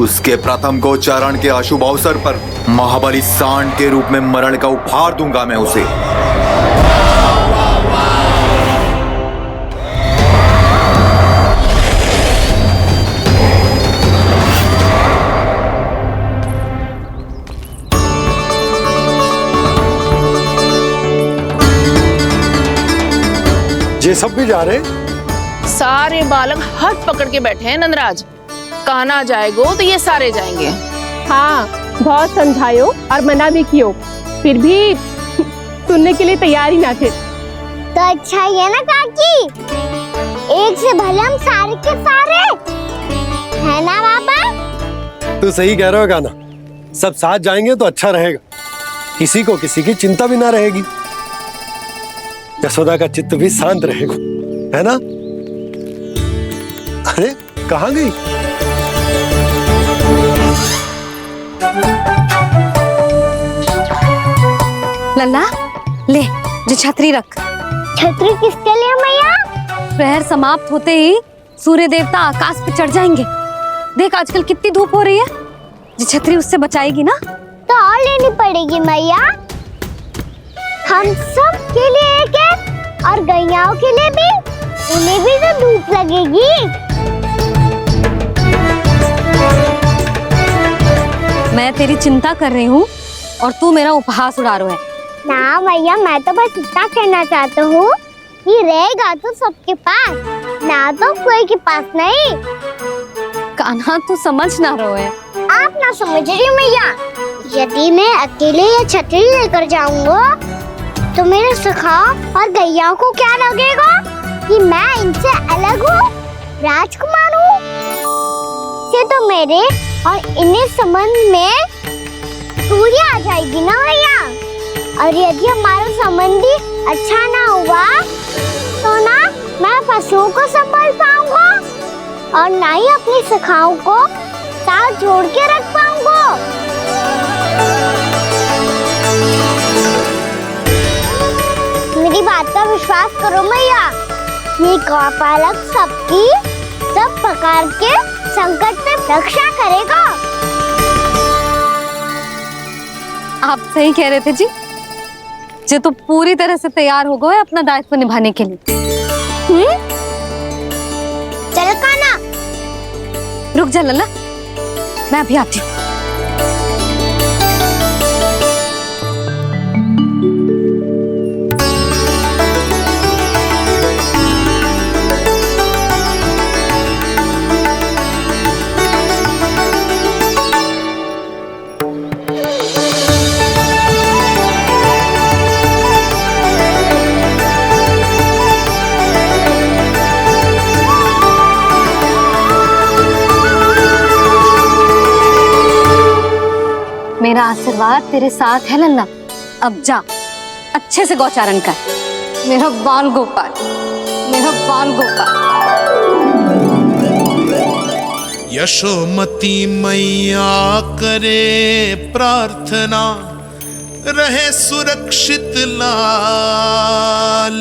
उसके प्रथम गोचारण के अशुभ अवसर पर महाबली सांड के रूप में मरण का उपहार दूंगा मैं उसे। ये सब भी जा रहे? सारे बालक हाथ पकड़ के बैठे हैं नंदराज। कान्हा जाएगो तो ये सारे जाएंगे। हाँ, बहुत समझायो और मना भी कियो, फिर भी सुनने के लिए तैयार ही ना थे। तो अच्छा ही है ना काकी, एक से भले हम सारे के सारे, है ना बाबा? तू सही कह रहे हो गाना, सब साथ जाएंगे तो अच्छा रहेगा, किसी को किसी की चिंता भी ना रहेगी, यशोदा का चित्त भी शांत रहेगा, है ना? अरे कहाँ गई? लल्ला ले, जो छतरी रख। छतरी किसके लिए मैया? प्रहर समाप्त होते ही सूर्य देवता आकाश पे चढ़ जाएंगे। देख आजकल कितनी धूप हो रही है, जो छतरी उससे बचाएगी ना। तो और लेनी पड़ेगी मैया, हम सब के लिए एक एक और गैयाओं के लिए भी, उन्हें भी तो धूप लगेगी। मैं तेरी चिंता कर रही हूँ और तू मेरा उपहास उड़ा रहा है। ना भैया, मैं तो बस इतना कहना चाहता हूँ कि रहेगा तो सबके पास, ना तो कोई के पास नहीं। कान्हा तू समझ ना रहो है। आप ना समझ रही मैया, यदि मैं अकेले ये छतरी लेकर जाऊंगा तो मेरे सखा और गैयाओं को क्या लगेगा कि मैं इनसे अलग हूँ, राजकुमार हूँ। ये तो मेरे और इन्हें संबंध में दूरी आ जाएगी ना भैया। और यदि हमारा संबंधी अच्छा ना हुआ तो ना मैं पशुओं को संभाल पाऊंगा और ना ही अपनी सखाओं को साथ जोड़ के रख पाऊंगा। मेरी बात का विश्वास करो मैया, ये गौपालक सबकी सब प्रकार के संकट से रक्षा करेगा। आप सही कह रहे थे जी, जो तो पूरी तरह से तैयार हो गए अपना दायित्व निभाने के लिए। चल कान्हा। रुक जा लल्ला, मैं अभी आती हूँ। मेरा आशीर्वाद तेरे साथ है लल्ला। अब जा, अच्छे से गौचारण कर। मेरा बाल गोपाल, मेरा बाल गोपाल। यशोमती मैया करे प्रार्थना, रहे सुरक्षित लाल।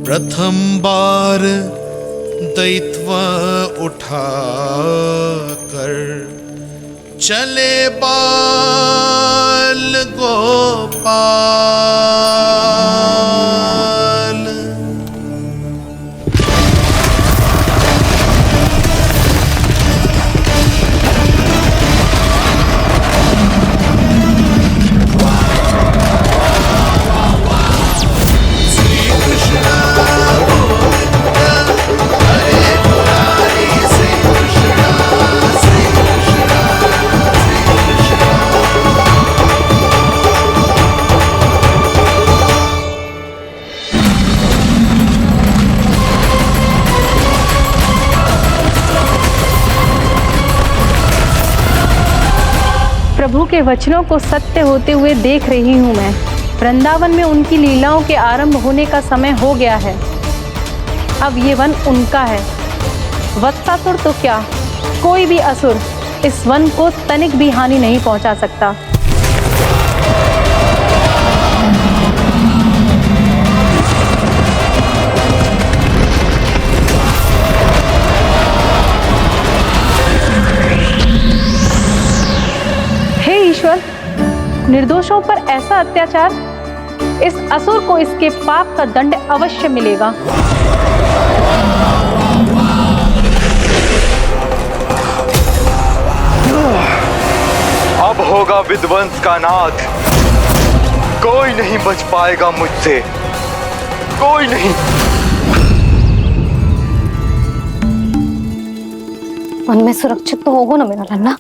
प्रथम बार दैत्व उठा कर चले बाल गोपाल। प्रभु के वचनों को सत्य होते हुए देख रही हूँ मैं। वृंदावन में उनकी लीलाओं के आरंभ होने का समय हो गया है। अब ये वन उनका है। वत्सासुर तो क्या, कोई भी असुर इस वन को तनिक भी हानि नहीं पहुंचा सकता। हे ईश्वर, निर्दोषों पर ऐसा अत्याचार, इस असुर को इसके पाप का दंड अवश्य मिलेगा। अब होगा विध्वंस का नाद। कोई नहीं बच पाएगा मुझसे, कोई नहीं। वन में सुरक्षित तो होगा ना मेरा लल्ला?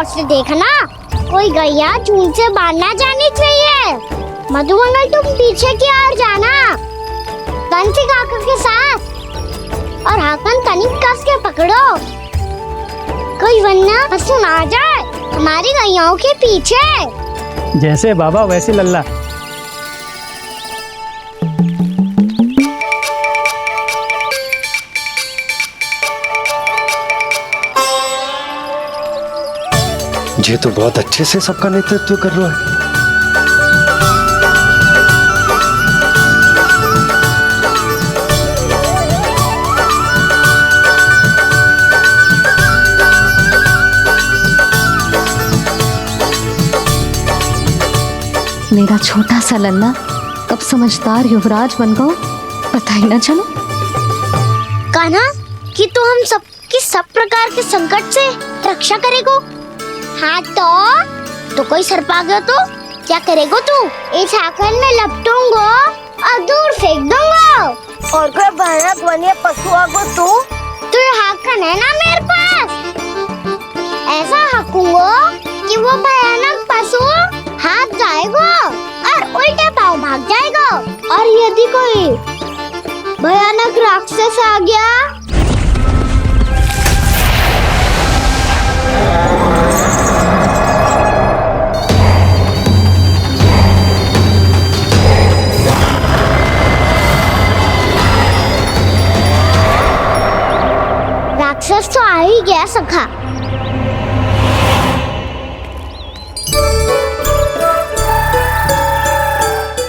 से देखना, कोई गैया चून से बाहर ना जानी चाहिए। मधुमंगल तुम पीछे की ओर जाना, कंसी काका के साथ, और हाकन तनिक कस के पकड़ो, कोई वरना पशु ना जाए हमारी गैयाओं के पीछे। जैसे बाबा वैसे लल्ला। ये तो बहुत अच्छे से सबका नेतृत्व कर रहा है। मेरा छोटा सा लल्ला कब समझदार युवराज बन गो पता ही ना चलो। कान्हा, कि तू हम सबकी सब प्रकार के संकट से रक्षा करेगो। हाँ तो कोई सर्प आ गया तो क्या करेगो तू? इस हाकन में लपटूंगा और दूर फेंक दूंगा। और कोई भयानक वन्य पशु आगो तो ये हाकन है ना मेरे पास, ऐसा हाकूंगा कि वो भयानक पशु हाथ जाएगा और उल्टे पांव भाग जाएगा। और यदि कोई भयानक राक्षस आ गया राक्षस तो आ ही गया सखा।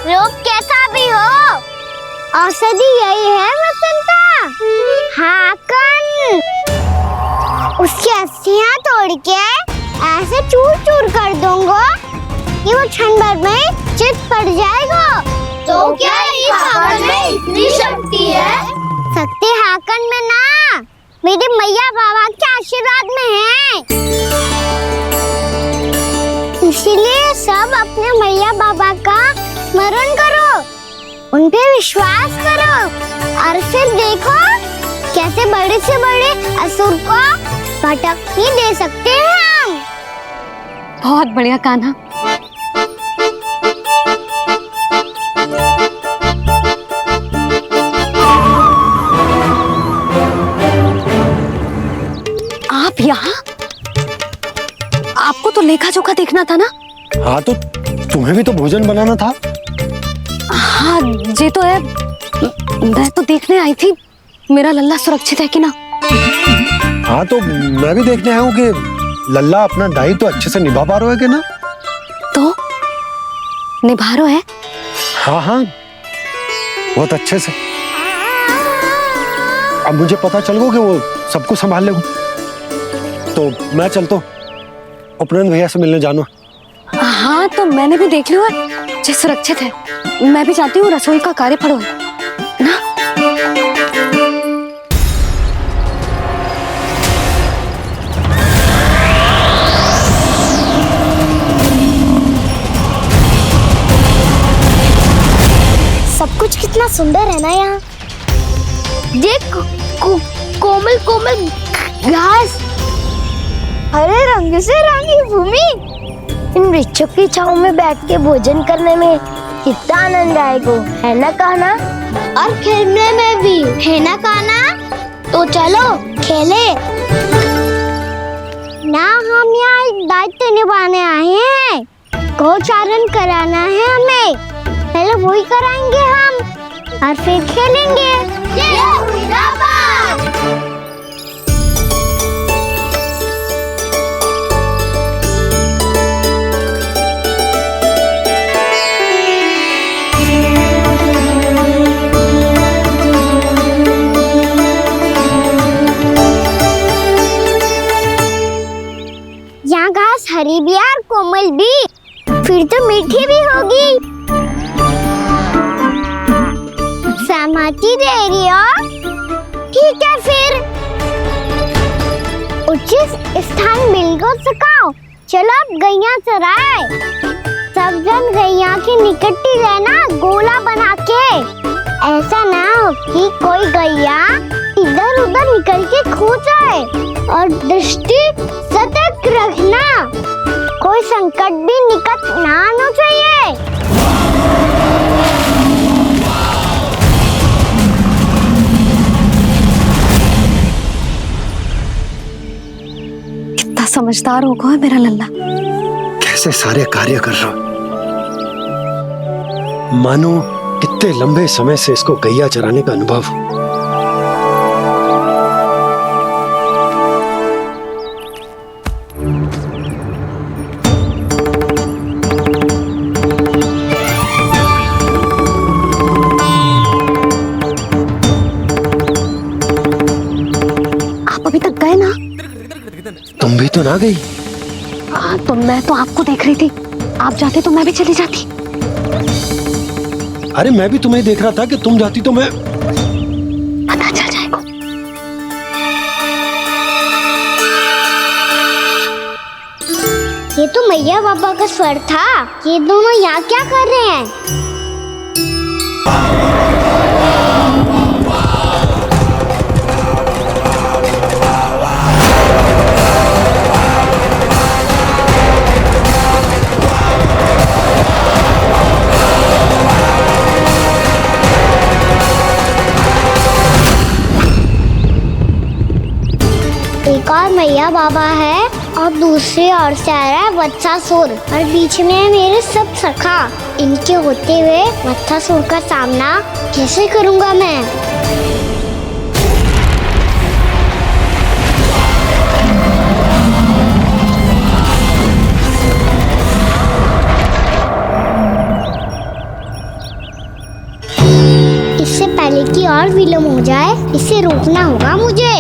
लोग कैसा भी हो, औषधि यही है वसंता। हाकन उसकी अस्थियां तोड़ के ऐसे चूर चूर कर दूंगा कि वो क्षण भर में चित पड़ जाएगा। तो क्या इस हाकन में इतनी शक्ति है? शक्ति हाकन में ना, मेरे मैया बाबा के आशीर्वाद में है। इसीलिए सब अपने मैया बाबा का स्मरण करो, उन पे विश्वास करो और फिर देखो कैसे बड़े से बड़े असुर को भटक ही दे सकते हैं हम। बहुत बढ़िया कान्हा। आप यहाँ? आपको तो लेखा जोखा देखना था ना? हाँ तो तुम्हें भी तो भोजन बनाना था। हाँ जी तो है, मैं तो देखने आई थी मेरा लल्ला सुरक्षित है कि ना। हाँ तो मैं भी देखने आया हूँ कि लल्ला अपना दायित्व तो अच्छे से निभा पा रहे हो कि ना? तो निभा रहे है? हाँ हाँ, बहुत अच्छे से। अब मुझे पता चल गया कि वो सबको संभाल लेगा, तो मैं चलता हूँ, उपनंद भैया से मिलने जाना। हाँ, तो मैंने भी देख लिया है, जे सुरक्षित है। मैं भी चाहती हूँ रसोई का कार्य पड़ो ना। सब कुछ कितना सुंदर है ना यहाँ। देख कोमल कोमल घास, हरे रंग से रंगी भूमि। इन वृक्षों की छांव में बैठ के भोजन करने में कितना आनंद आएगा, है ना कहना? और खेलने में भी, है ना कहना? तो चलो खेले ना। हम यहाँ एक दायित्व निभाने आए हैं, गोचारण कराना है हमें। पहले वही कराएंगे हम और फिर खेलेंगे। यहाँ घास हरी भी और कोमल भी, फिर तो मीठी भी होगी। सहमति दे रही हो? ठीक है फिर उचित स्थान मिल को सकाओ। चलो अब गैया चराए। सब जन गैया के निकट ही रहना, गोला बना के। ऐसा ना हो कि कोई गैया इधर उधर निकल के खो जाए। और दृष्टि सतर्क रखना, कोई संकट भी निकट ना आना चाहिए। कितना समझदार होगा है मेरा लल्ला। कैसे सारे कार्य कर रहा, मानो कितने लंबे समय से इसको गैया चराने का अनुभव। आप अभी तक गए ना? तुम भी तो ना गई। तो मैं तो आपको देख रही थी, आप जाते तो मैं भी चली जाती। अरे मैं भी तुम्हें देख रहा था कि तुम जाती तो मैं। पता चल जाएगा। ये तो मैया बाबा का स्वर था। ये दोनों यहाँ क्या कर रहे हैं? एक और मैया बाबा है और दूसरी ओर से आ रहा है वत्सासुर, और बीच में है मेरे सब सखा। इनके होते हुए वत्सासुर का सामना कैसे करूंगा मैं? इससे पहले कि और विलम्ब हो जाए, इसे रोकना होगा मुझे।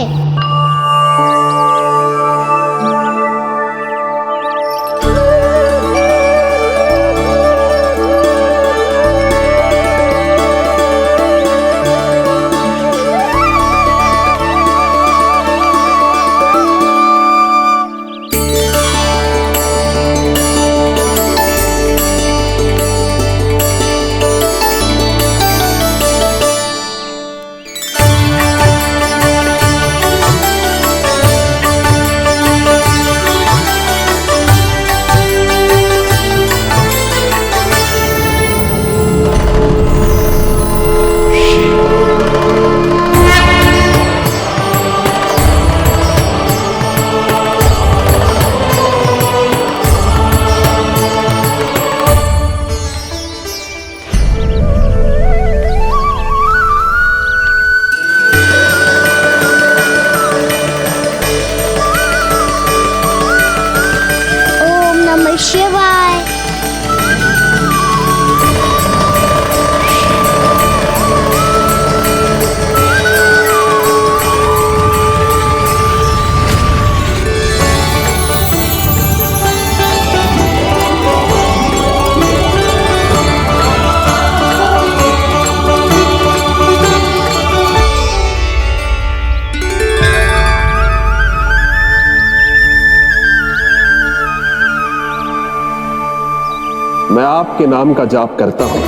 आपके नाम का जाप करता हूं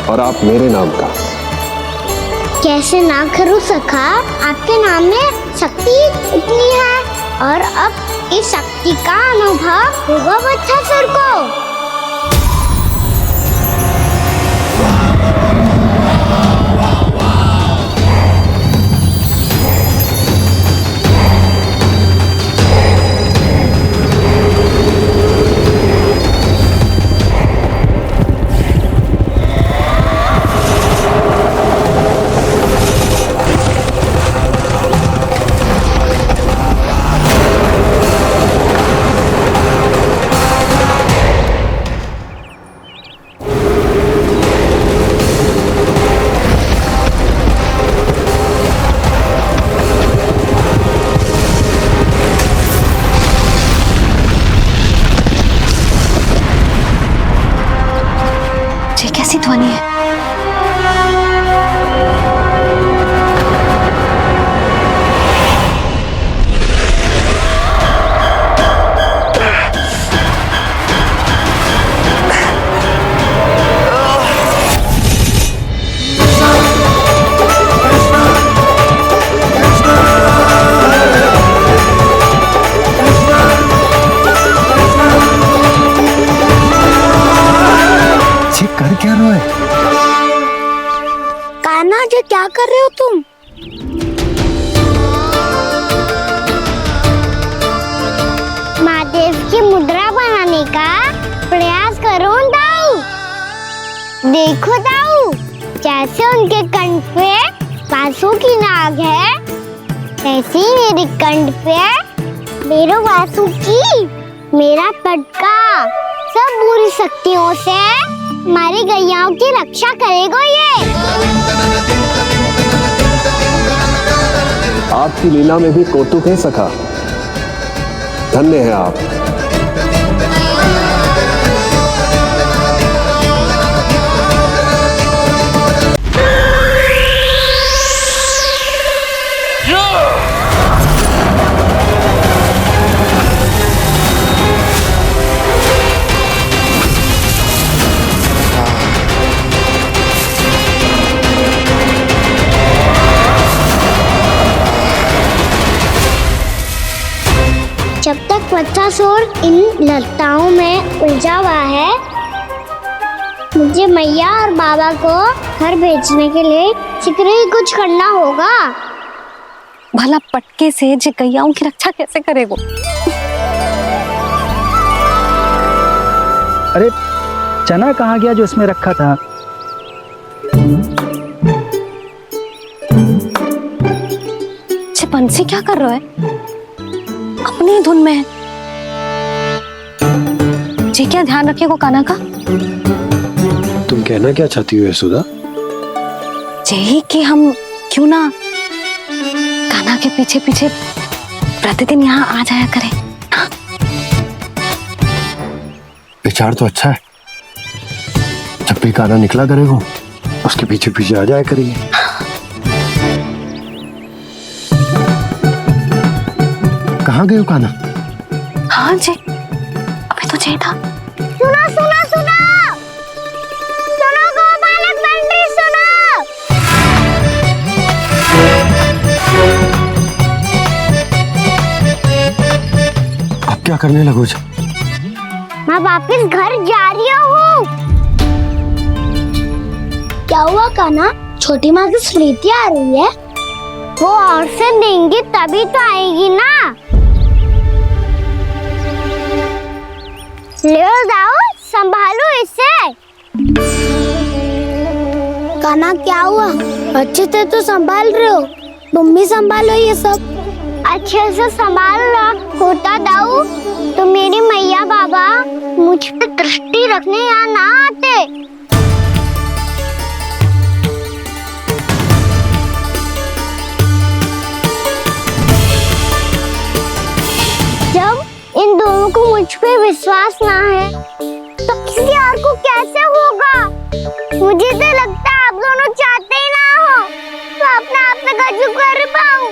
और आप मेरे नाम का। कैसे ना करूं सखा, आपके नाम में शक्ति इतनी है। और अब इस शक्ति का अनुभव होगा वत्सासुर को। कैसी ध्वनि है? कर क्या रहे हो? कान्हा जी क्या कर रहे हो तुम? महादेव की मुद्रा बनाने का प्रयास करो दाऊ। देखो दाऊ, जैसे उनके कंठ पे वासु की नाग है, ऐसे ही मेरे कंठ पे मेरो वासु की मेरा पटका सब बुरी शक्तियों से हमारी गैयाओं की रक्षा करेगा ये। आपकी लीला में भी कौतुक है सखा, धन्य है आप। जब तक वत्सासुर इन लताओं में उलझा हुआ है, मुझे मैया और बाबा को घर भेजने के लिए शीघ्र ही कुछ करना होगा। भला पटके से जे गैयाओं की रक्षा कैसे करेगो? अरे चना कहाँ गया जो इसमें रखा था? बंसी क्या कर रहा है? अपनी धुन में है। जी क्या ध्यान रखिएगा कान्हा का। तुम कहना क्या चाहती हो यशोदा? यही कि हम क्यों ना कान्हा के पीछे पीछे प्रतिदिन यहाँ आ जाया करें। हाँ? विचार तो अच्छा है। जब भी कान्हा निकला करेगा उसके पीछे पीछे आ जाया करेंगे। कहाँ गए हो कान्हा? हाँ जी, अभी तो चाहिए था। सुनो सुनो सुनो सुनो गोपालक बंटी सुनो। अब क्या करने लगो? मैं वापस घर जा रही हूँ। क्या हुआ कान्हा? छोटी माँ की स्मृति आ रही है। वो और से देंगी तभी तो आएगी ना। ले जाओ, संभालो इसे। कान्हा क्या हुआ? अच्छे से तो संभाल रहे हो, तुम भी संभालो ये सब। अच्छे से संभाल रहा होता दाऊ तो मेरी मैया बाबा मुझ पे दृष्टि रखने यहाँ ना आते। जब इन दोनों को मुझ पे विश्वास ना है तो किसी और को कैसे होगा? मुझे तो लगता है आप दोनों चाहते ही ना हो तो अपने आप से गजू कर पाऊं,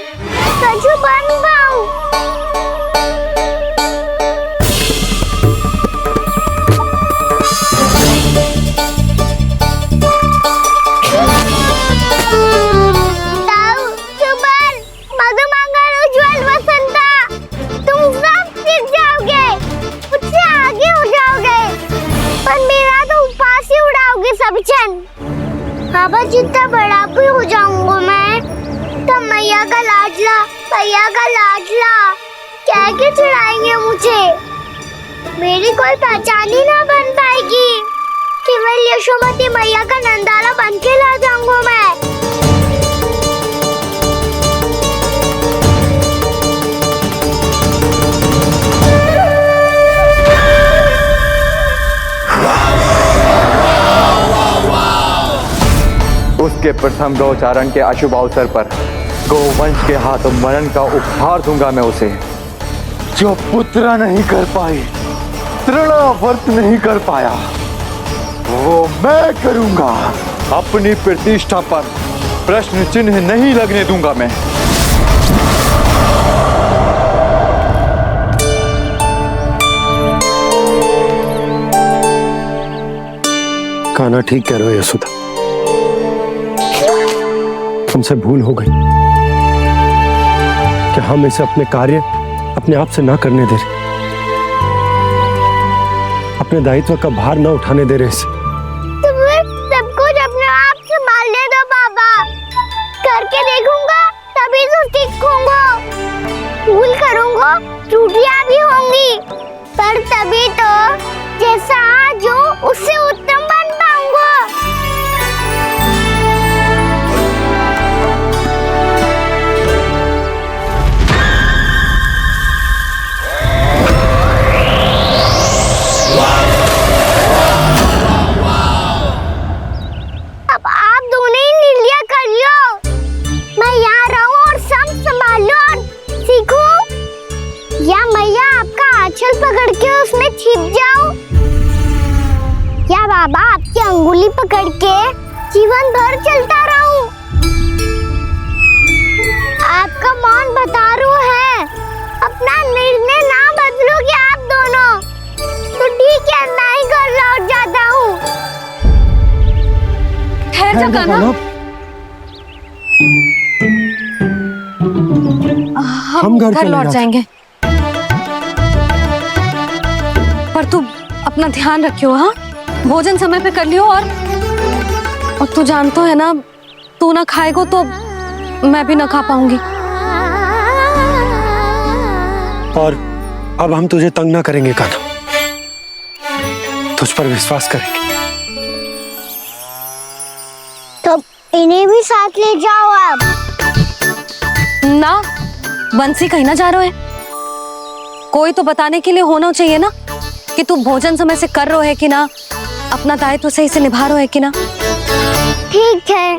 गजू बन पाऊं। भी हो जाऊंगा मैं। तो मैया का लाडला, भैया का लाडला क्या क्या चढ़ाएंगे मुझे। मेरी कोई पहचान ही ना बन पाएगी। केवल यशोमती मैया का नंदाला बन के ला जाऊंगा मैं। उसके प्रथम गौचारण के अशुभ अवसर पर गोवंश के हाथों मरण का उपहार दूंगा मैं उसे। जो पुत्र नहीं कर पाई, तृणावर्त नहीं कर पाया, वो मैं करूंगा। अपनी प्रतिष्ठा पर प्रश्न चिन्ह नहीं लगने दूंगा मैं। कान्हा ठीक कह रहे हो यशोदा, हमसे भूल हो गई कि हम इसे अपने कार्य अपने आप से ना करने दे रहे, अपने दायित्व का भार ना उठाने दे रहे इसे। तो फिर सब कुछ अपने आप से संभालने दो बाबा। करके देखूंगा तभी तो सीखूंगा। भूल करूंगा, त्रुटियां भी होंगी, पर तभी तो जैसा आज हूँ उससे उत्तम बन पाऊंगा। अब आप दोनों ही निर्णय कर लो। मैं यहाँ रहूं और सब संभालूं और सीखूं, या मैया आपका आंचल पकड़ के उसमें छिप जाऊं, या बाबा आपकी अंगुली पकड़ के जीवन भर चलता रहूं। आपका मौन बतारू है। अपना निर्णय ना बदलोगे आप दोनों तो ठीक है, मैं ही घर लौट जाता हूँ। ठहर जा कान्हा, हम घर लौट जाएंगे, पर तू अपना ध्यान रखियो। हाँ, भोजन समय पे कर लियो। और तू जानतो है ना, तू ना खाएगो तो मैं भी ना खा पाऊंगी। और अब हम तुझे तंग ना करेंगे कान्हा, तुझ पर विश्वास करेंगे। तो इन्हें भी साथ ले जाओ अब। ना, बंसी कहीं ना जा रहे है। कोई तो बताने के लिए होना चाहिए ना कि तू भोजन समय से कर रहे है कि ना, अपना दायित्व सही से निभा रहे है कि ना। ठीक है।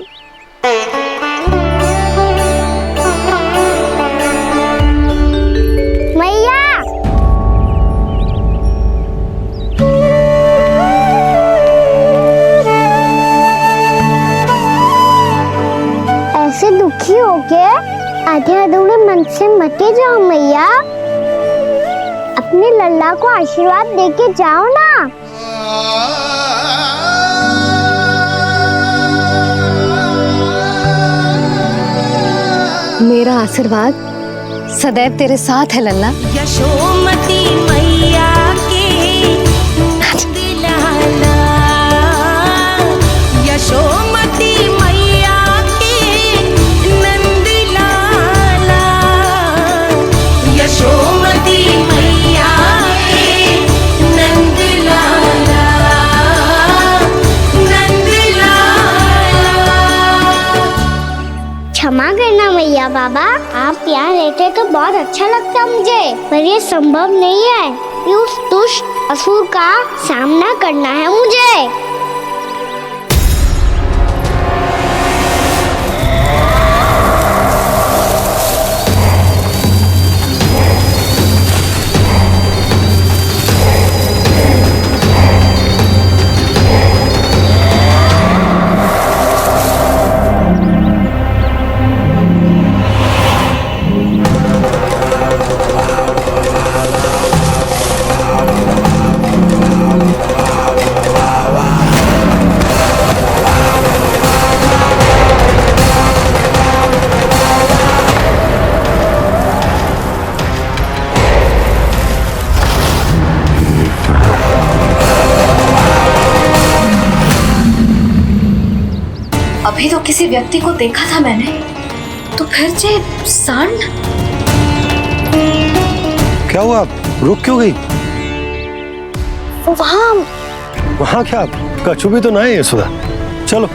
मैया, ऐसे दुखी हो के आधे अधूरे मन से मत जाओ मैया। अपने लल्ला को आशीर्वाद देके जाओ ना। मेरा आशीर्वाद सदैव तेरे साथ है लल्ला। यशोमती मैया के नंद लाला, यशोमती मैया के नंद लाला, यशोमती मैया के नंद लाला, नंद लाला। क्षमा करना मैया बाबा, आप यहाँ रहते तो बहुत अच्छा लगता मुझे, पर ये संभव नहीं है। ये उस दुष्ट असुर का सामना करना है मुझे। व्यक्ति को देखा था मैंने, तो फिर जे सांड। क्या हुआ, रुक क्यों गई? वहाँ क्या, कछु भी तो ना है यशोदा। चलो।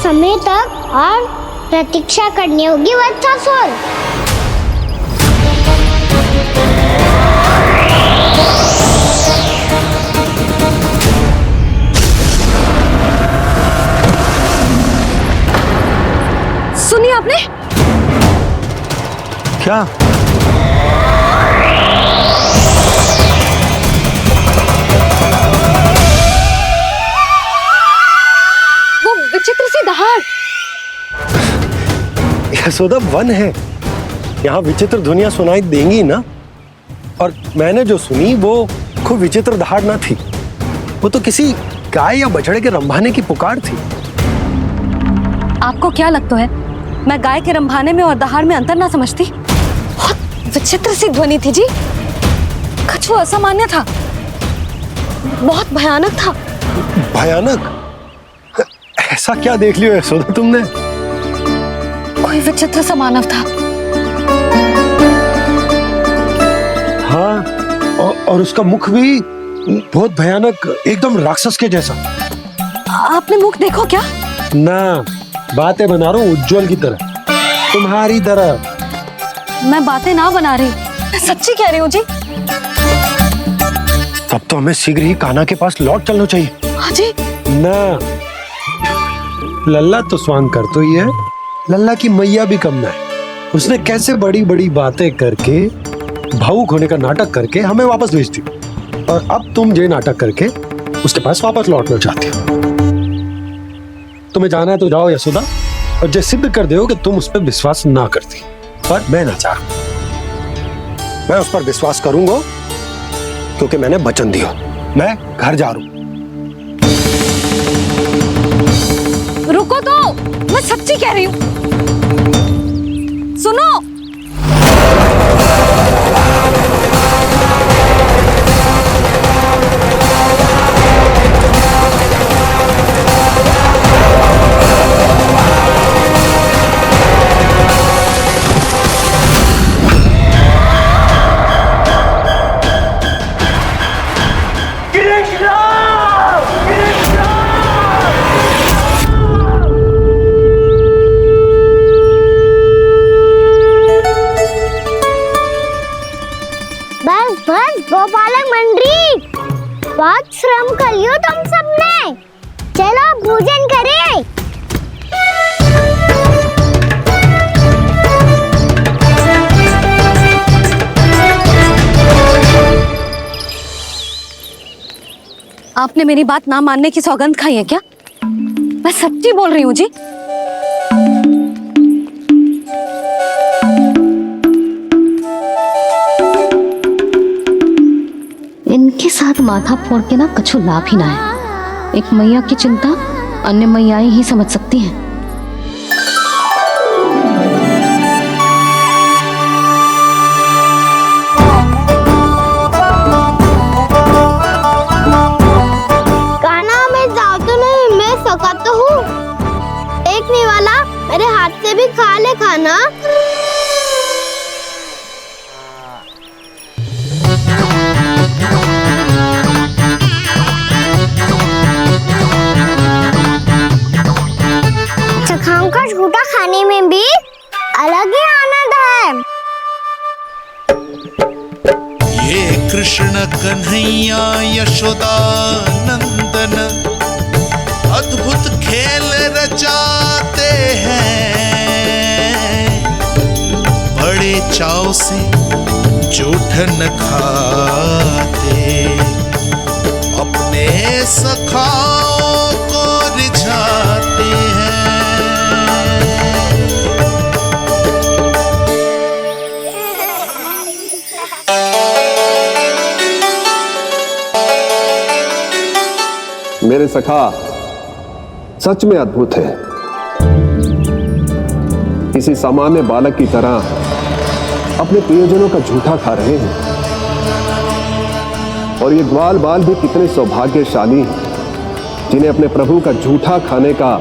समय तक और प्रतीक्षा करनी होगी वत्सासुर। सुनिए आपने क्या? वो विचित्र सी दहाड़। यशोदा, वन है, यहाँ विचित्र ध्वनियां सुनाई देंगी ना। और मैंने जो सुनी वो कोई विचित्र दहाड़ ना थी, वो तो किसी गाय या बछड़े के रंभाने की पुकार थी। आपको क्या लगता है मैं गाय के रंभाने में और दहाड़ में अंतर ना समझती? बहुत विचित्र सी ध्वनि थी जी, कुछ वो असामान्य था, बहुत भयानक था। भयानक? ऐसा क्या देख लियो यशोदा तुमने? कोई विचित्र सा मानव था। हाँ, और उसका मुख भी बहुत भयानक, एकदम राक्षस के जैसा। आपने मुख देखो क्या? ना, बातें बना रहा हूँ उज्जवल की तरह, तुम्हारी तरह। मैं बातें ना बना रही, मैं सच्ची कह रही हूँ जी। तब तो हमें शीघ्र ही कान्हा के पास लौट चलना चाहिए। हाँ जी। ना, लल्ला तो स्वांग कर तो ही है, लल्ला की मैया भी कम ना है। उसने कैसे बड़ी बड़ी बातें करके, भावुक होने का नाटक करके हमें वापस भेज दी, और अब तुम ये नाटक करके उसके पास वापस लौटना चाहती हो। तुम्हें जाना है तो जाओ यशोदा, और जो सिद्ध कर दो कि तुम उस पर विश्वास ना करती। पर मैं ना चाह, मैं उस पर विश्वास करूंगा क्योंकि मैंने वचन दिया। मैं घर जा रहा हूं। रुको तो, मैं सच्ची कह रही हूँ। सुनो। बस गोपालक मंडली, बहुत श्रम कर लियो तुम सबने। चलो भोजन करें। आपने मेरी बात ना मानने की सौगंध खाई है क्या? मैं सच्ची बोल रही हूँ जी। इनके साथ माथा फोड़ के ना कछु लाभ ही ना है। एक मैया की चिंता अन्य मैयाएं ही समझ सकती हैं। कान्हा, मैं जाऊँ तो नहीं, मैं सका तो हूँ। एक नहीं वाला मेरे हाथ से भी खा ले खाना। चखाऊं झूठा खाने में भी अलग ही आनंद है। ये कृष्ण कन्हैया यशोदा नंदन अद्भुत खेल रचाते हैं, बड़े चाव से जूठन खाते, अपने सखाओं को रिझाते हैं। सखा सच में अद्भुत है। किसी सामान्य बालक की तरह अपने प्रियजनों का झूठा खा रहे हैं। और ये ग्वाल बाल भी कितने सौभाग्यशाली हैं जिन्हें अपने प्रभु का झूठा खाने का